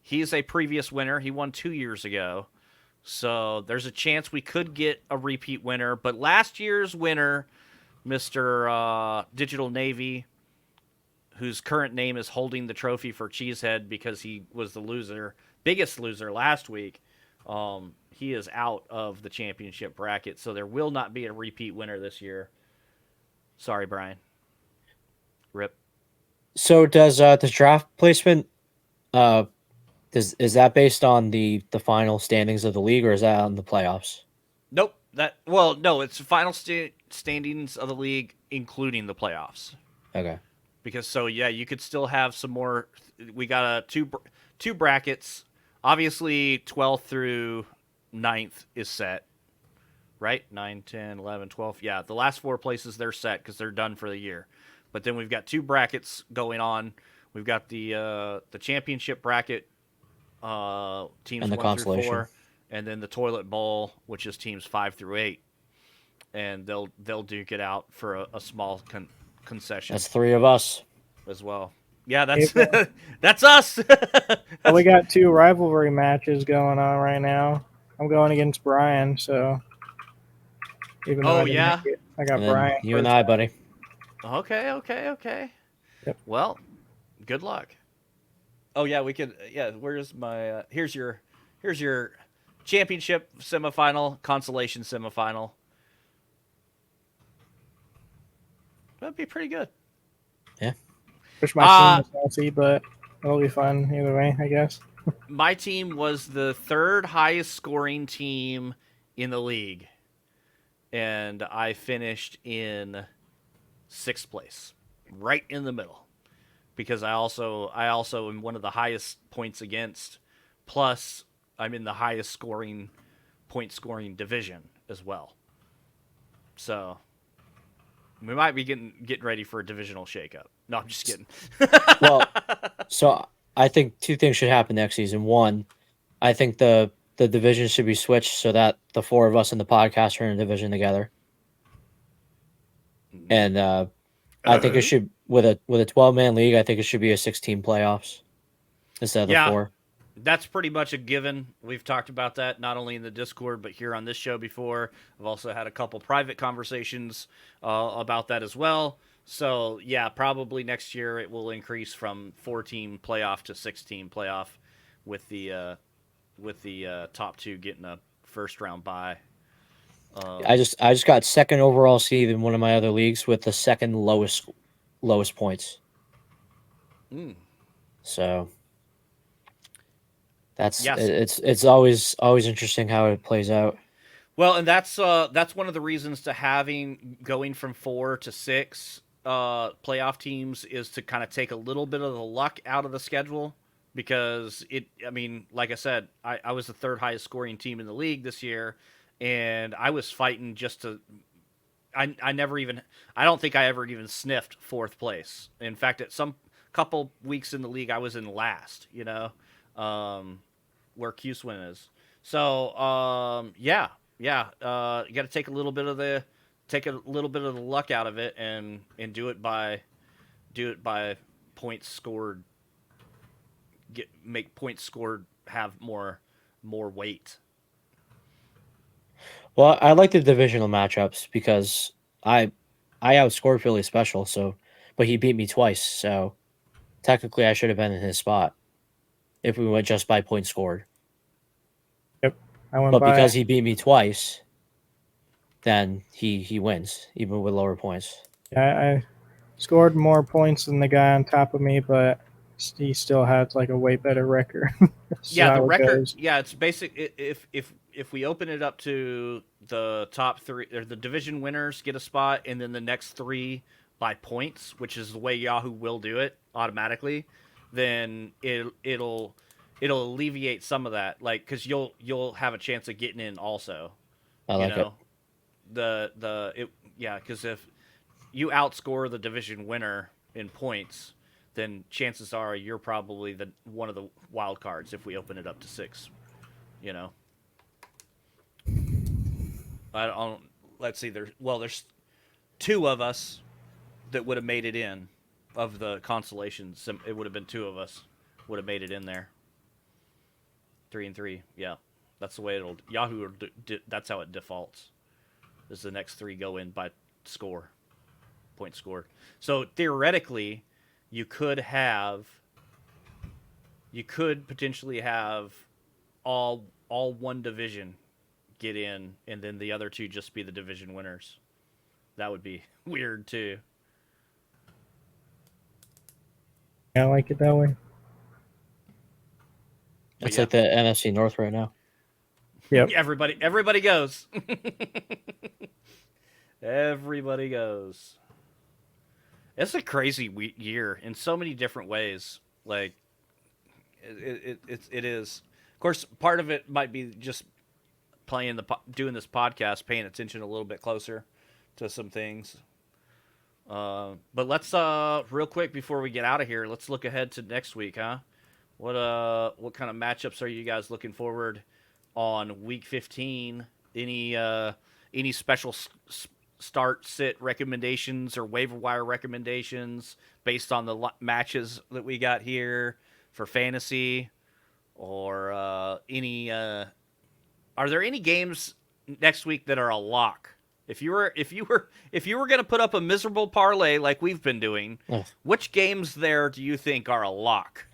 he's a previous winner. He won 2 years ago. So there's a chance we could get a repeat winner. But last year's winner, Mr. Digital Navy, whose current name is holding the trophy for Cheesehead because he was the biggest loser last week, he is out of the championship bracket. So there will not be a repeat winner this year. Sorry, Brian. Rip. So does the draft placement... Is that based on the final standings of the league, or is that on the playoffs? Nope. No, it's final standings of the league, including the playoffs. Okay. Because you could still have some more. We got two brackets. Obviously, 12th through 9th is set, right? 9, 10, 11, 12. Yeah, the last four places they're set because they're done for the year. But then we've got two brackets going on. We've got the championship bracket. Teams and the 1 through 4, and then the toilet bowl, which is teams 5 through 8, and they'll duke it out for a small concession. That's 3 of us as well. Yeah, that's that's us. Well, we got 2 rivalry matches going on right now. I'm going against Brian, so even though I got Brian. You and I, buddy. Okay. Yep. Well, good luck. Oh yeah, we could. Yeah, where's my? Here's your championship semifinal, consolation semifinal. That'd be pretty good. Yeah. Wish my team was healthy, but it'll be fun either way, I guess. My team was the third highest scoring team in the league, and I finished in 6th place, right in the middle. because I also am one of the highest points against, plus I'm in the highest point scoring division as well. So we might be getting ready for a divisional shakeup. No, I'm just kidding. Well, so I think two things should happen next season. One, I think the division should be switched so that the four of us in the podcast are in a division together. And I think it should, with a 12-man league, I think it should be a 16 playoffs instead of the 4. That's pretty much a given. We've talked about that not only in the Discord but here on this show before. I've also had a couple private conversations about that as well. So yeah, probably next year it will increase from 4-team playoff to 6-team playoff, with the top 2 getting a first round bye. I just got second overall seed in one of my other leagues with the second lowest points. So that's it's always interesting how it plays out. Well, and that's one of the reasons to going from 4 to 6 playoff teams is to kind of take a little bit of the luck out of the schedule, because like I said, I was the 3rd highest scoring team in the league this year, and I was fighting just to. I don't think I ever even sniffed 4th place. In fact, at some couple weeks in the league, I was in last. Where Q-Swin is. So yeah. You got to take a little bit of the luck out of it and do it by points scored. Make points scored have more weight. Well, I like the divisional matchups because I outscored Philly Special, but he beat me twice, so technically I should have been in his spot if we went just by points scored. Yep, but because he beat me twice, then he wins even with lower points. Yeah, I scored more points than the guy on top of me, but he still had like a way better record. Yeah, the record. Yeah, it's basic. If we open it up to the top 3 or the division winners get a spot, and then the next 3 by points, which is the way Yahoo will do it automatically, then it'll alleviate some of that, like, because you'll have a chance of getting in also. I like it. Because if you outscore the division winner in points, then chances are you're probably one of the wild cards if we open it up to 6. Let's see. There's 2 of us that would have made it in of the constellations. It would have been 2 of us would have made it in there. 3 and 3. Yeah, that's the way it'll. Yahoo. That's how it defaults. Is the next 3 go in by points scored. So theoretically, you could potentially have all one division get in, and then the other 2 just be the division winners. That would be weird too. I like it that way. It's like the NFC North right now. Yep. Everybody goes. Everybody goes. It's a crazy year in so many different ways. Like, it is. Of course, part of it might be just doing this podcast, paying attention a little bit closer to some things. But let's real quick before we get out of here, let's look ahead to next week, huh? What kind of matchups are you guys looking forward on week 15? Any special start sit recommendations or waiver wire recommendations based on the matches that we got here for fantasy, or are there any games next week that are a lock? If you were going to put up a miserable parlay like we've been doing, which games there do you think are a lock?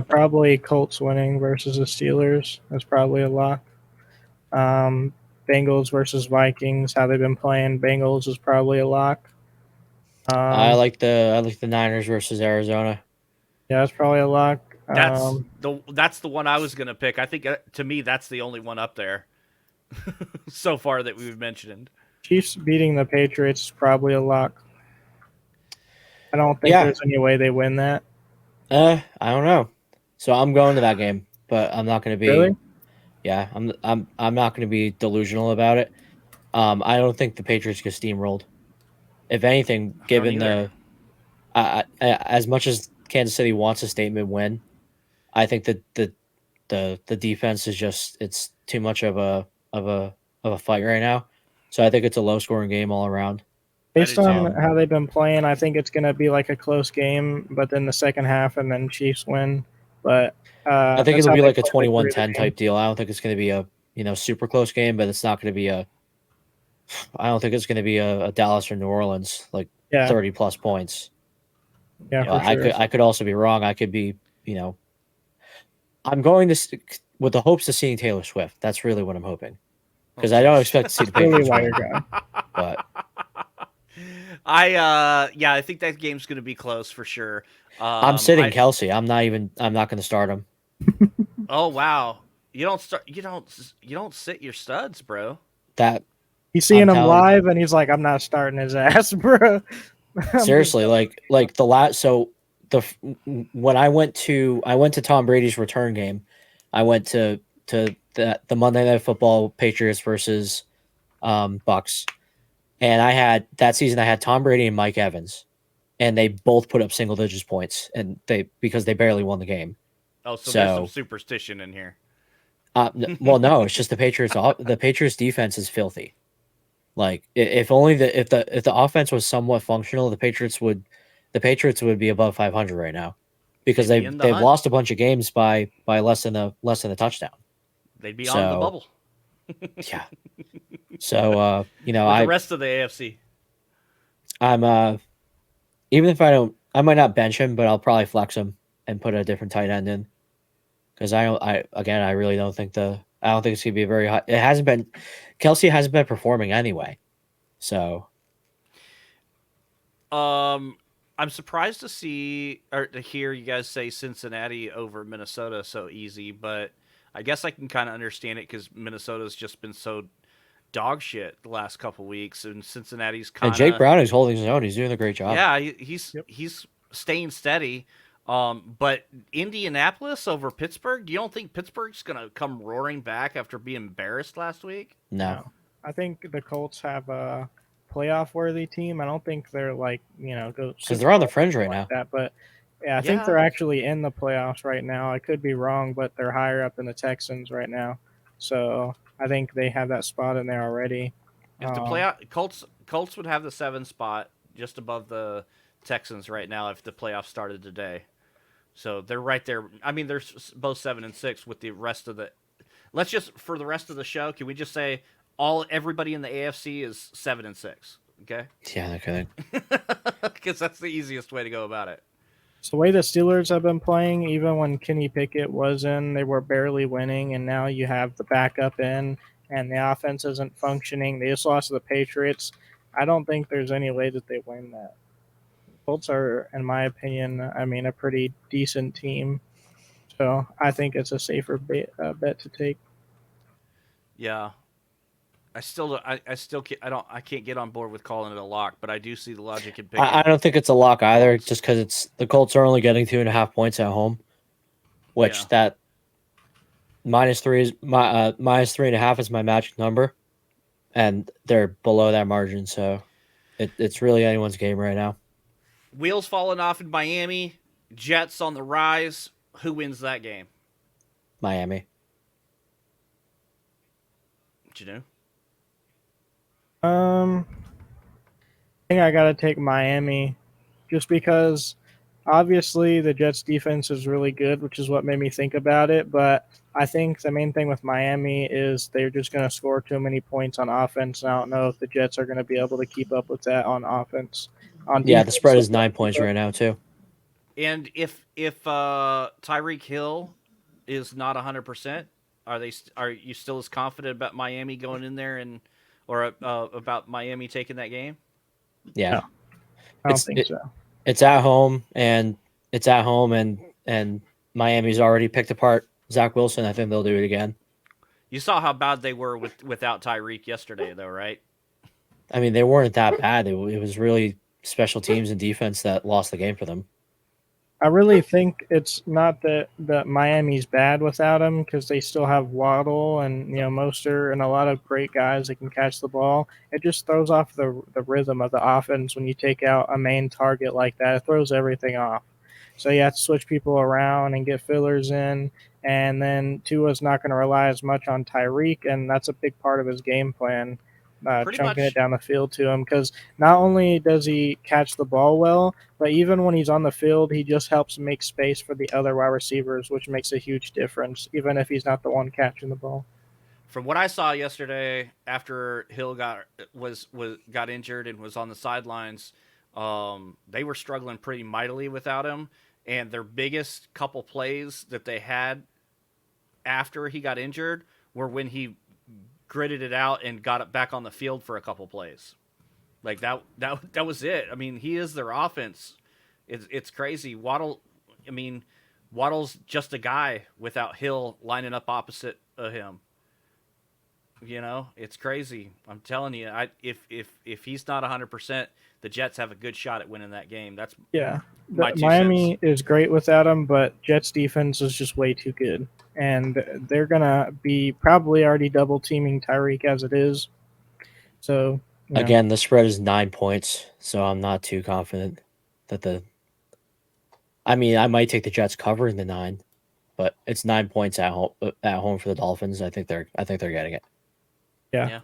Probably Colts winning versus the Steelers. That's probably a lock. Bengals versus Vikings. How they've been playing. Bengals is probably a lock. I like the Niners versus Arizona. Yeah, that's probably a lock. That's the one I was going to pick. I think to me that's the only one up there so far that we've mentioned. Chiefs beating the Patriots is probably a lock. I don't think there's any way they win that. I don't know. So I'm going to that game, but I'm not going to be. Really? Yeah, I'm not going to be delusional about it. I don't think the Patriots get steamrolled. If anything, given the as much as Kansas City wants a statement win, I think that the defense is just it's too much of a fight right now. So I think it's a low scoring game all around. Based on how they've been playing, I think it's going to be like a close game, but then the second half and then Chiefs win. But I think it'll be like a 21-10 type deal. I don't think it's going to be a super close game, but it's not going to be a. I don't think it's going to be a Dallas or New Orleans like 30 plus points. Yeah, for sure. I could also be wrong. I could be I'm going to with the hopes of seeing Taylor Swift. That's really what I'm hoping, because I don't expect to see the Patriots win. But I think that game's going to be close for sure. I'm sitting Kelsey. I'm not going to start him. Oh wow! You don't sit your studs, bro. That he's seeing him live, and he's like, "I'm not starting his ass, bro." Seriously, like the last. So when I went to Tom Brady's return game, I went to the Monday Night Football Patriots versus Bucks, and I had Tom Brady and Mike Evans, and they both put up single digits points, and because they barely won the game. Oh, so there's some superstition in here. Well, no, it's just the Patriots. The Patriots defense is filthy. Like if only if the offense was somewhat functional, the Patriots would be above 500 right now, because they've lost a bunch of games by less than a touchdown. They'd be on the bubble. Yeah. So with the rest of the AFC. I'm even if I might not bench him, but I'll probably flex him and put a different tight end in, because I really don't think I don't think it's gonna be a very high. It hasn't been. Kelsey hasn't been performing anyway, so. I'm surprised to see or to hear you guys say Cincinnati over Minnesota so easy, but I guess I can kind of understand it because Minnesota's just been so dog shit the last couple weeks, and Cincinnati's kind of. And Jake Browning is holding his own. He's doing a great job. Yeah, he's staying steady. But Indianapolis over Pittsburgh, you don't think Pittsburgh's going to come roaring back after being embarrassed last week? No. I think the Colts have a playoff-worthy team. I don't think they're because they're on the fringe right now. But yeah, I think they're actually in the playoffs right now. I could be wrong, but they're higher up than the Texans right now. So I think they have that spot in there already. If the playoff Colts would have the 7th spot just above the Texans right now if the playoffs started today. So they're right there. I mean, they're both 7 and 6 with the rest of the. Let's just for the rest of the show, can we just say everybody in the AFC is 7 and 6? Okay. Yeah, okay. Because that's the easiest way to go about it. It's the way the Steelers have been playing. Even when Kenny Pickett was in, they were barely winning, and now you have the backup in, and the offense isn't functioning. They just lost to the Patriots. I don't think there's any way that they win that. Colts are, in my opinion, a pretty decent team. So I think it's a safer bet to take. Yeah. I can't get on board with calling it a lock, but I do see the logic in picking. I don't think it's a lock either, just because the Colts are only getting 2.5 points at home, which that -3 is -3.5 is my magic number, and they're below that margin, so it's really anyone's game right now. Wheels falling off in Miami, Jets on the rise. Who wins that game? Miami. What you know? I think I got to take Miami just because obviously the Jets defense is really good, which is what made me think about it. But I think the main thing with Miami is they're just going to score too many points on offense. And I don't know if the Jets are going to be able to keep up with that on offense. The spread is 9 points right now too. And if Tyreek Hill is not 100%, are you still as confident about Miami going in there or about Miami taking that game? Yeah, I don't think so. It's at home, and Miami's already picked apart Zach Wilson. I think they'll do it again. You saw how bad they were without Tyreek yesterday, though, right? I mean, they weren't that bad. It was really special teams and defense that lost the game for them. I really think it's not that Miami's bad without him, because they still have Waddle and Mostert and a lot of great guys that can catch the ball. It just throws off the rhythm of the offense when you take out a main target like that. It throws everything off. So you have to switch people around and get fillers in. And then Tua's not going to rely as much on Tyreek, and that's a big part of his game plan, chunking it down the field to him. Because not only does he catch the ball well, but even when he's on the field, he just helps make space for the other wide receivers, which makes a huge difference, even if he's not the one catching the ball. From what I saw yesterday, after Hill got injured and was on the sidelines, they were struggling pretty mightily without him. And their biggest couple plays that they had after he got injured were when he gritted it out and got it back on the field for a couple plays. Like that was it. I mean, he is their offense. It's crazy. Waddle's just a guy without Hill lining up opposite of him. It's crazy. I'm telling you, if he's not 100%, the Jets have a good shot at winning that game. That's Miami is great without him, but Jets defense is just way too good, and they're gonna be probably already double teaming Tyreek as it is. So again, the spread is 9 points, so I'm not too confident that I might take the Jets covering the 9, but it's 9 points at home for the Dolphins. I think they're getting it. Yeah.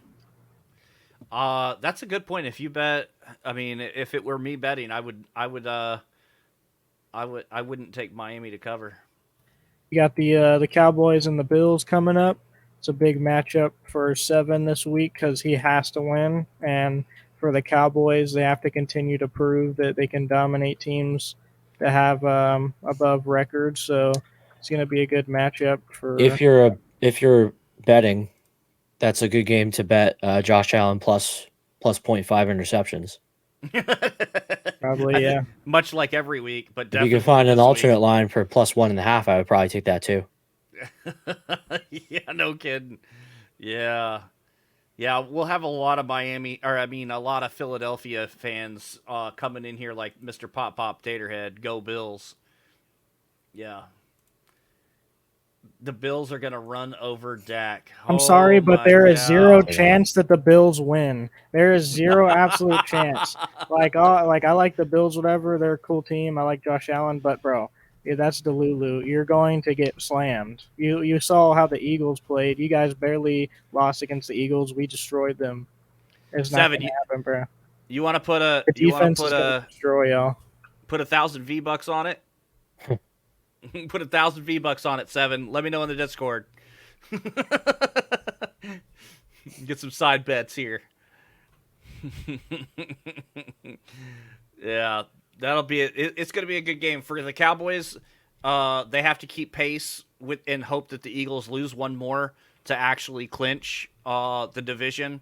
That's a good point. If you bet, if it were me betting, I wouldn't take Miami to cover. You got the Cowboys and the Bills coming up. It's a big matchup for 7 this week because he has to win, and for the Cowboys, they have to continue to prove that they can dominate teams that have above records. So it's going to be a good matchup for. If you're betting, that's a good game to bet Josh Allen plus 0.5 interceptions. Probably, yeah. Much like every week, but if you can find an alternate line for plus 1.5, I would probably take that too. Yeah, no kidding. Yeah, we'll have a lot of a lot of Philadelphia fans coming in here like Mr. Pop Taterhead. Go Bills. Yeah. The Bills are going to run over Dak. I'm sorry, but there is zero chance that the Bills win. There is zero absolute chance. Like I like the Bills, whatever. They're a cool team. I like Josh Allen, but bro, that's Delulu. You're going to get slammed. You saw how the Eagles played. You guys barely lost against the Eagles. We destroyed them. It's not going to happen, bro. You want to put a the defense is going to destroy y'all. Put 1,000 V-Bucks on it. Put 1,000 V-Bucks on it, 7. Let me know in the Discord. Get some side bets here. Yeah, that'll be it. It's going to be a good game for the Cowboys. They have to keep pace with and hope that the Eagles lose one more to actually clinch the division.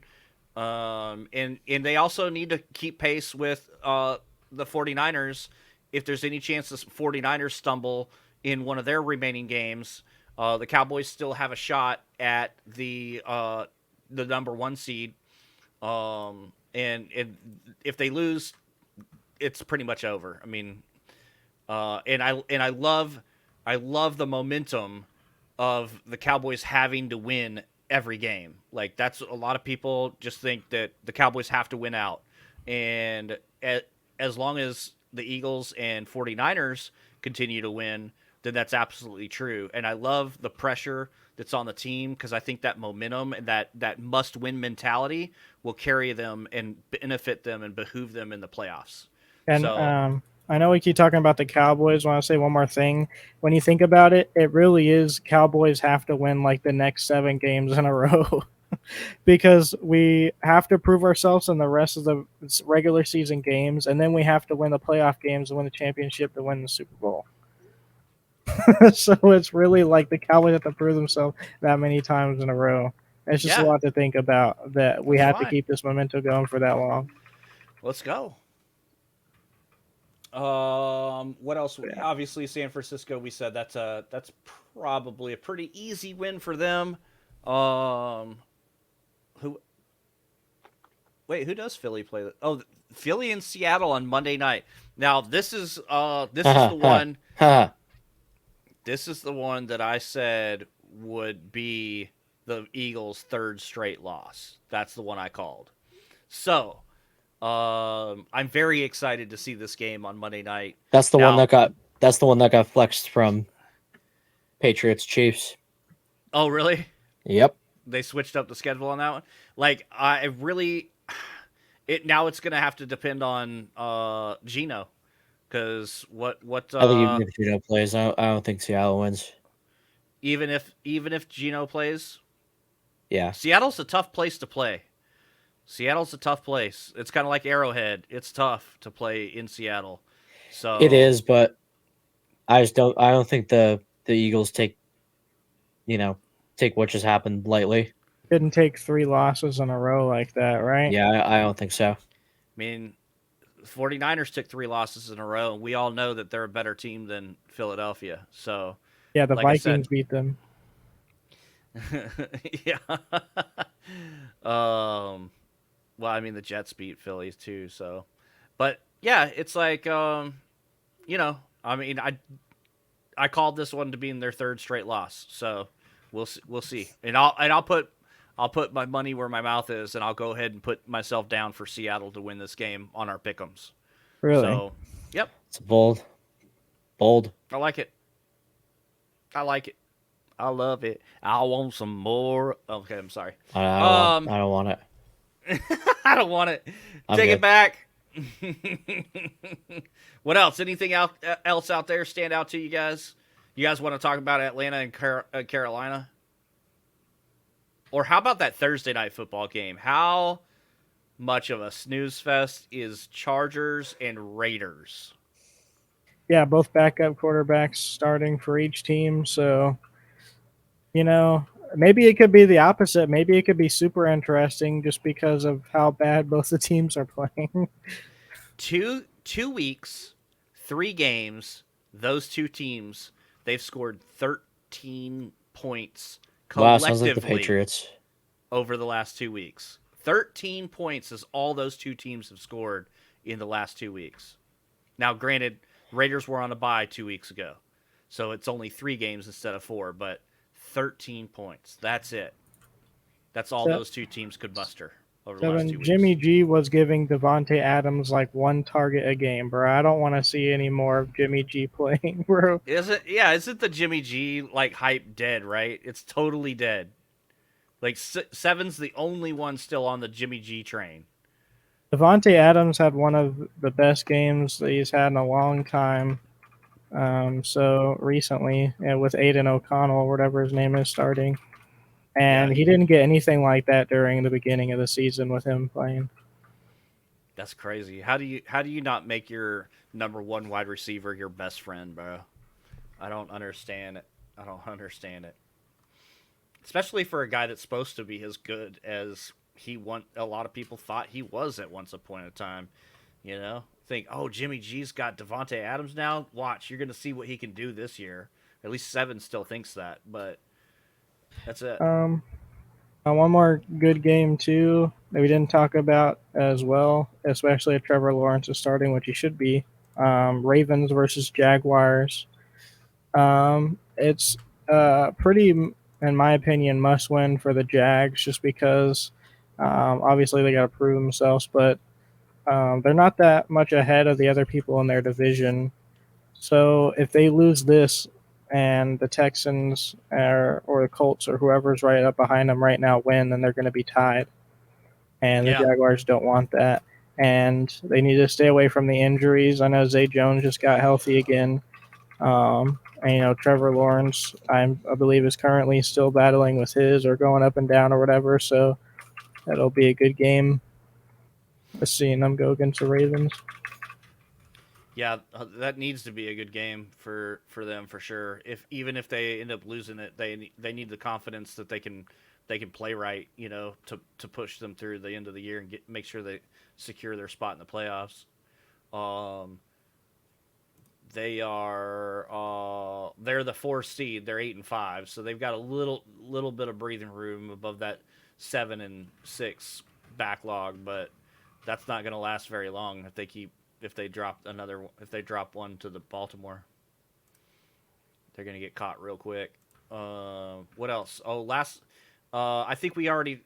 And they also need to keep pace with the 49ers. If there's any chance the 49ers stumble in one of their remaining games, the Cowboys still have a shot at the number 1 seed. And if they lose, it's pretty much over. And I love the momentum of the Cowboys having to win every game. Like, that's a lot of people just think that the Cowboys have to win out. And as long as the Eagles and 49ers continue to win, then that's absolutely true. And I love the pressure that's on the team because I think that momentum and that must-win mentality will carry them and benefit them and behoove them in the playoffs. And I know we keep talking about the Cowboys. I want to say one more thing. When you think about it, it really is Cowboys have to win like the next 7 games in a row. Because we have to prove ourselves in the rest of the regular season games, and then we have to win the playoff games and win the championship to win the Super Bowl. So it's really like the Cowboys have to prove themselves that many times in a row. It's just a lot to think about, that we have to keep this momentum going for that long. Let's go. What else? Yeah. Obviously, San Francisco, we said that's probably a pretty easy win for them. Wait, who does Philly play? Oh, Philly and Seattle on Monday night. Now this is the one. This is the one that I said would be the Eagles' third straight loss. That's the one I called. So I'm very excited to see this game on Monday night. That's the one that got flexed from Patriots Chiefs. Oh, really? Yep. They switched up the schedule on that one. Like I really, now it's gonna have to depend on Geno, because what I think even if Geno plays, I don't think Seattle wins. Even if Geno plays, yeah, Seattle's a tough place to play. Seattle's a tough place. It's kind of like Arrowhead. It's tough to play in Seattle. So it is, but I don't think the Eagles take what just happened lightly. Couldn't take 3 losses in a row like that, right? Yeah, I don't think so. I mean, 49ers took 3 losses in a row, and we all know that they're a better team than Philadelphia. So yeah, the Vikings beat them. Yeah. Well, I mean, the Jets beat Phillies too. So, but yeah, it's like I mean, I called this one to be in their third straight loss. So we'll see. And I'll put my money where my mouth is, and I'll go ahead and put myself down for Seattle to win this game on our pick'ems. Really? So, yep. It's bold. I like it. I love it. I want some more. Okay, I'm sorry. I don't want it. I don't want it. Take it back. What else? Anything else out there stand out to you guys? You guys want to talk about Atlanta and Carolina? Or how about that Thursday night football game? How much of a snooze fest is Chargers and Raiders? Yeah, both backup quarterbacks starting for each team. So, maybe it could be the opposite. Maybe it could be super interesting just because of how bad both the teams are playing. 2 weeks, 3 games, those 2 teams, they've scored 13 points collectively. Wow, sounds like the Patriots. Over the last 2 weeks. 13 points is all those 2 teams have scored in the last 2 weeks. Now, granted, Raiders were on a bye 2 weeks ago, so it's only 3 games instead of 4, but 13 points. That's it. That's all those 2 teams could muster over the last 2 weeks. Jimmy G was giving Devontae Adams like 1 target a game, bro. I don't want to see any more of Jimmy G playing, bro. Isn't the Jimmy G like hype dead, right? It's totally dead. Like 7's the only one still on the Jimmy G train. Devontae Adams had one of the best games that he's had in a long time. So recently, with Aiden O'Connell, whatever his name is, starting. And he didn't get anything like that during the beginning of the season with him playing. That's crazy. How do you not make your number 1 wide receiver your best friend, bro? I don't understand it. Especially for a guy that's supposed to be as good as a lot of people thought he was at once upon a time. Think, oh, Jimmy G's got Devontae Adams now. Watch, you're going to see what he can do this year. At least 7 still thinks that, but that's it. One more good game too that we didn't talk about as well, especially if Trevor Lawrence is starting, which he should be. Ravens versus Jaguars. It's pretty, in my opinion, must win for the Jags, just because obviously they got to prove themselves, but they're not that much ahead of the other people in their division. So if they lose this and the Texans or the Colts or whoever's right up behind them right now win, then they're going to be tied. And the Jaguars don't want that. And they need to stay away from the injuries. I know Zay Jones just got healthy again. And, Trevor Lawrence, I believe, is currently still battling with his or going up and down or whatever. So that'll be a good game. Just seeing them go against the Ravens. Yeah, that needs to be a good game for them for sure. Even if they end up losing it, they need the confidence that they can play right, to push them through the end of the year and make sure they secure their spot in the playoffs. They're the 4th seed. They're 8-5, so they've got a little bit of breathing room above that 7 and 6 backlog, but that's not going to last very long if they drop one to the Baltimore. They're going to get caught real quick. What else? Oh, I think we already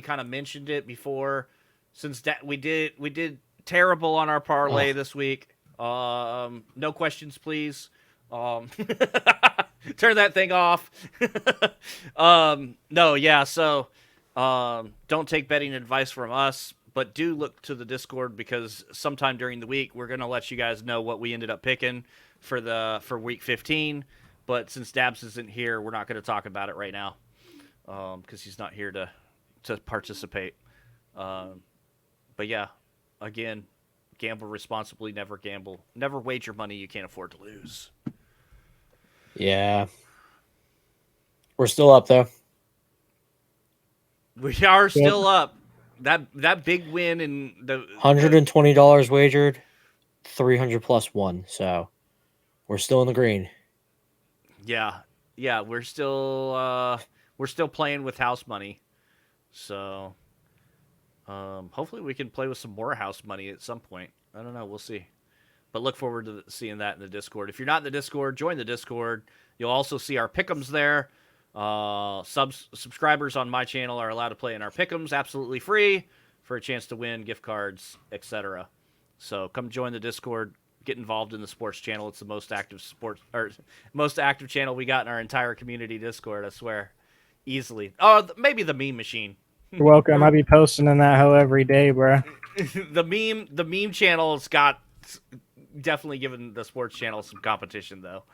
kind of mentioned it before. Since we did terrible on our parlay this week. No questions, please. Turn that thing off. No, yeah. So, don't take betting advice from us, but do look to the Discord because sometime during the week we're gonna let you guys know what we ended up picking for week 15. But since Dabs isn't here, we're not going to talk about it right now because he's not here to participate. But yeah, again, gamble responsibly. Never gamble. Never wager money you can't afford to lose. Yeah. We're still up, though. We are still up. That big win in the $120 wagered, 300 plus one. So we're still in the green. Yeah, we're still playing with house money. So hopefully we can play with some more house money at some point. I don't know. We'll see. But look forward to seeing that in the Discord. If you're not in the Discord, join the Discord. You'll also see our pick'ems there. Subscribers on my channel are allowed to play in our pick'ems absolutely free for a chance to win gift cards, etc. So come join the Discord. Get involved in the sports channel. It's the most active channel we got in our entire community Discord. I swear, easily. Oh, maybe the meme machine. You're welcome. I be posting in that hoe every day, bro. the meme channel's got definitely given the sports channel some competition though,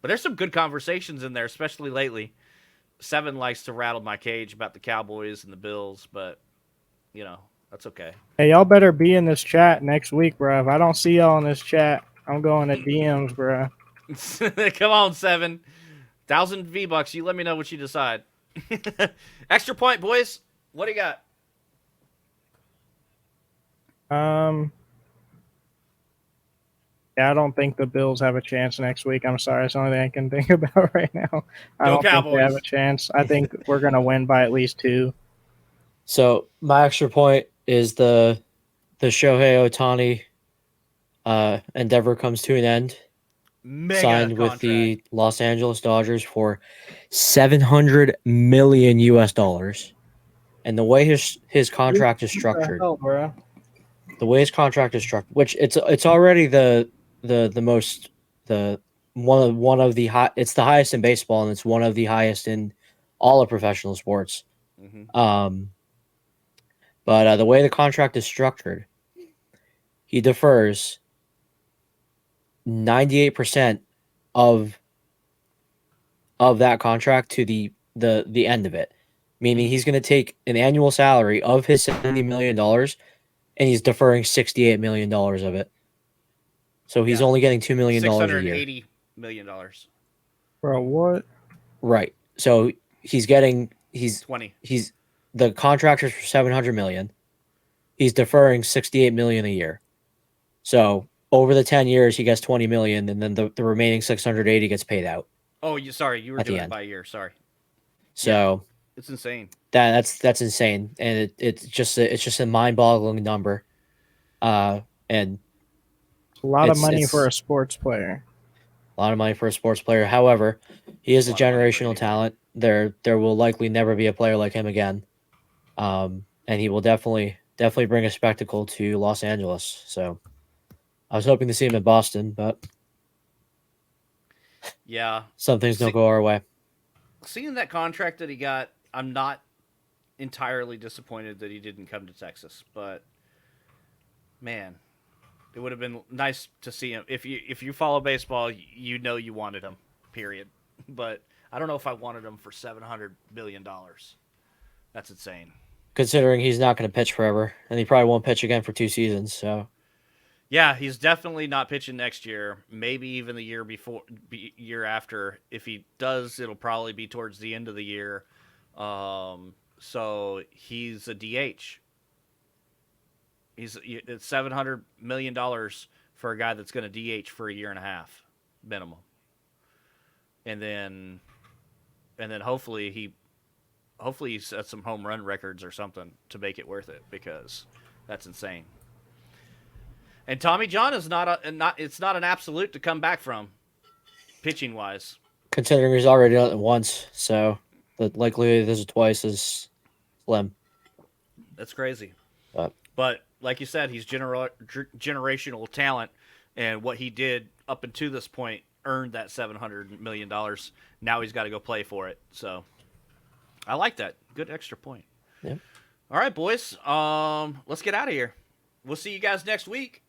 but there's some good conversations in there, especially lately. Seven likes to rattle my cage about the Cowboys and the Bills, but that's okay. Hey, y'all better be in this chat next week, bro. If I don't see y'all in this chat, I'm going to DMs, bro. Come on, 7,000 V-Bucks. You let me know what you decide. Extra point, boys. What do you got? Yeah, I don't think the Bills have a chance next week. I'm sorry. It's the only thing I can think about right now. I don't think they have a chance. I think we're going to win by at least 2. So my extra point is the Shohei Ohtani endeavor comes to an end. Signed with the Los Angeles Dodgers for $700 million US. And the way his contract is structured, the way his contract is structured, which it's already one of the high, it's the highest in baseball, and it's one of the highest in all of professional sports. Mm-hmm. But the way the contract is structured, he defers 98% of that contract to the end of it, meaning he's going to take an annual salary of his $70 million, and he's deferring $68 million of it. So he's only getting $2 million a year. $680 million. Bro, what? Right. So he's getting 20. He's the contract is for $700 million. He's deferring $68 million a year. So over the 10 years, he gets $20 million, and then the remaining $680 gets paid out. Oh, you were doing it by year. Sorry. So it's insane. That's insane, and it's just a mind-boggling number. And a lot of money for a sports player. A lot of money for a sports player. However, he is a generational talent. There will likely never be a player like him again. And he will definitely bring a spectacle to Los Angeles. So I was hoping to see him in Boston, but yeah, some things don't go our way. Seeing that contract that he got, I'm not entirely disappointed that he didn't come to Texas, but man, it would have been nice to see him. If you follow baseball, you know you wanted him, period. But I don't know if I wanted him for $700 million. That's insane. Considering he's not going to pitch forever, and he probably won't pitch again for 2 seasons. So, yeah, he's definitely not pitching next year. Maybe even the year after. If he does, it'll probably be towards the end of the year. So he's a DH. It's $700 million for a guy that's going to DH for a year and a half minimum, and then hopefully hopefully he sets some home run records or something to make it worth it, because that's insane. And Tommy John is it's not an absolute to come back from, pitching wise. Considering he's already done it once, so the likelihood this is twice is slim. That's crazy. But like you said, he's generational talent, and what he did up until this point earned that $700 million. Now he's got to go play for it. So I like that. Good extra point. Yeah. All right, boys. Let's get out of here. We'll see you guys next week.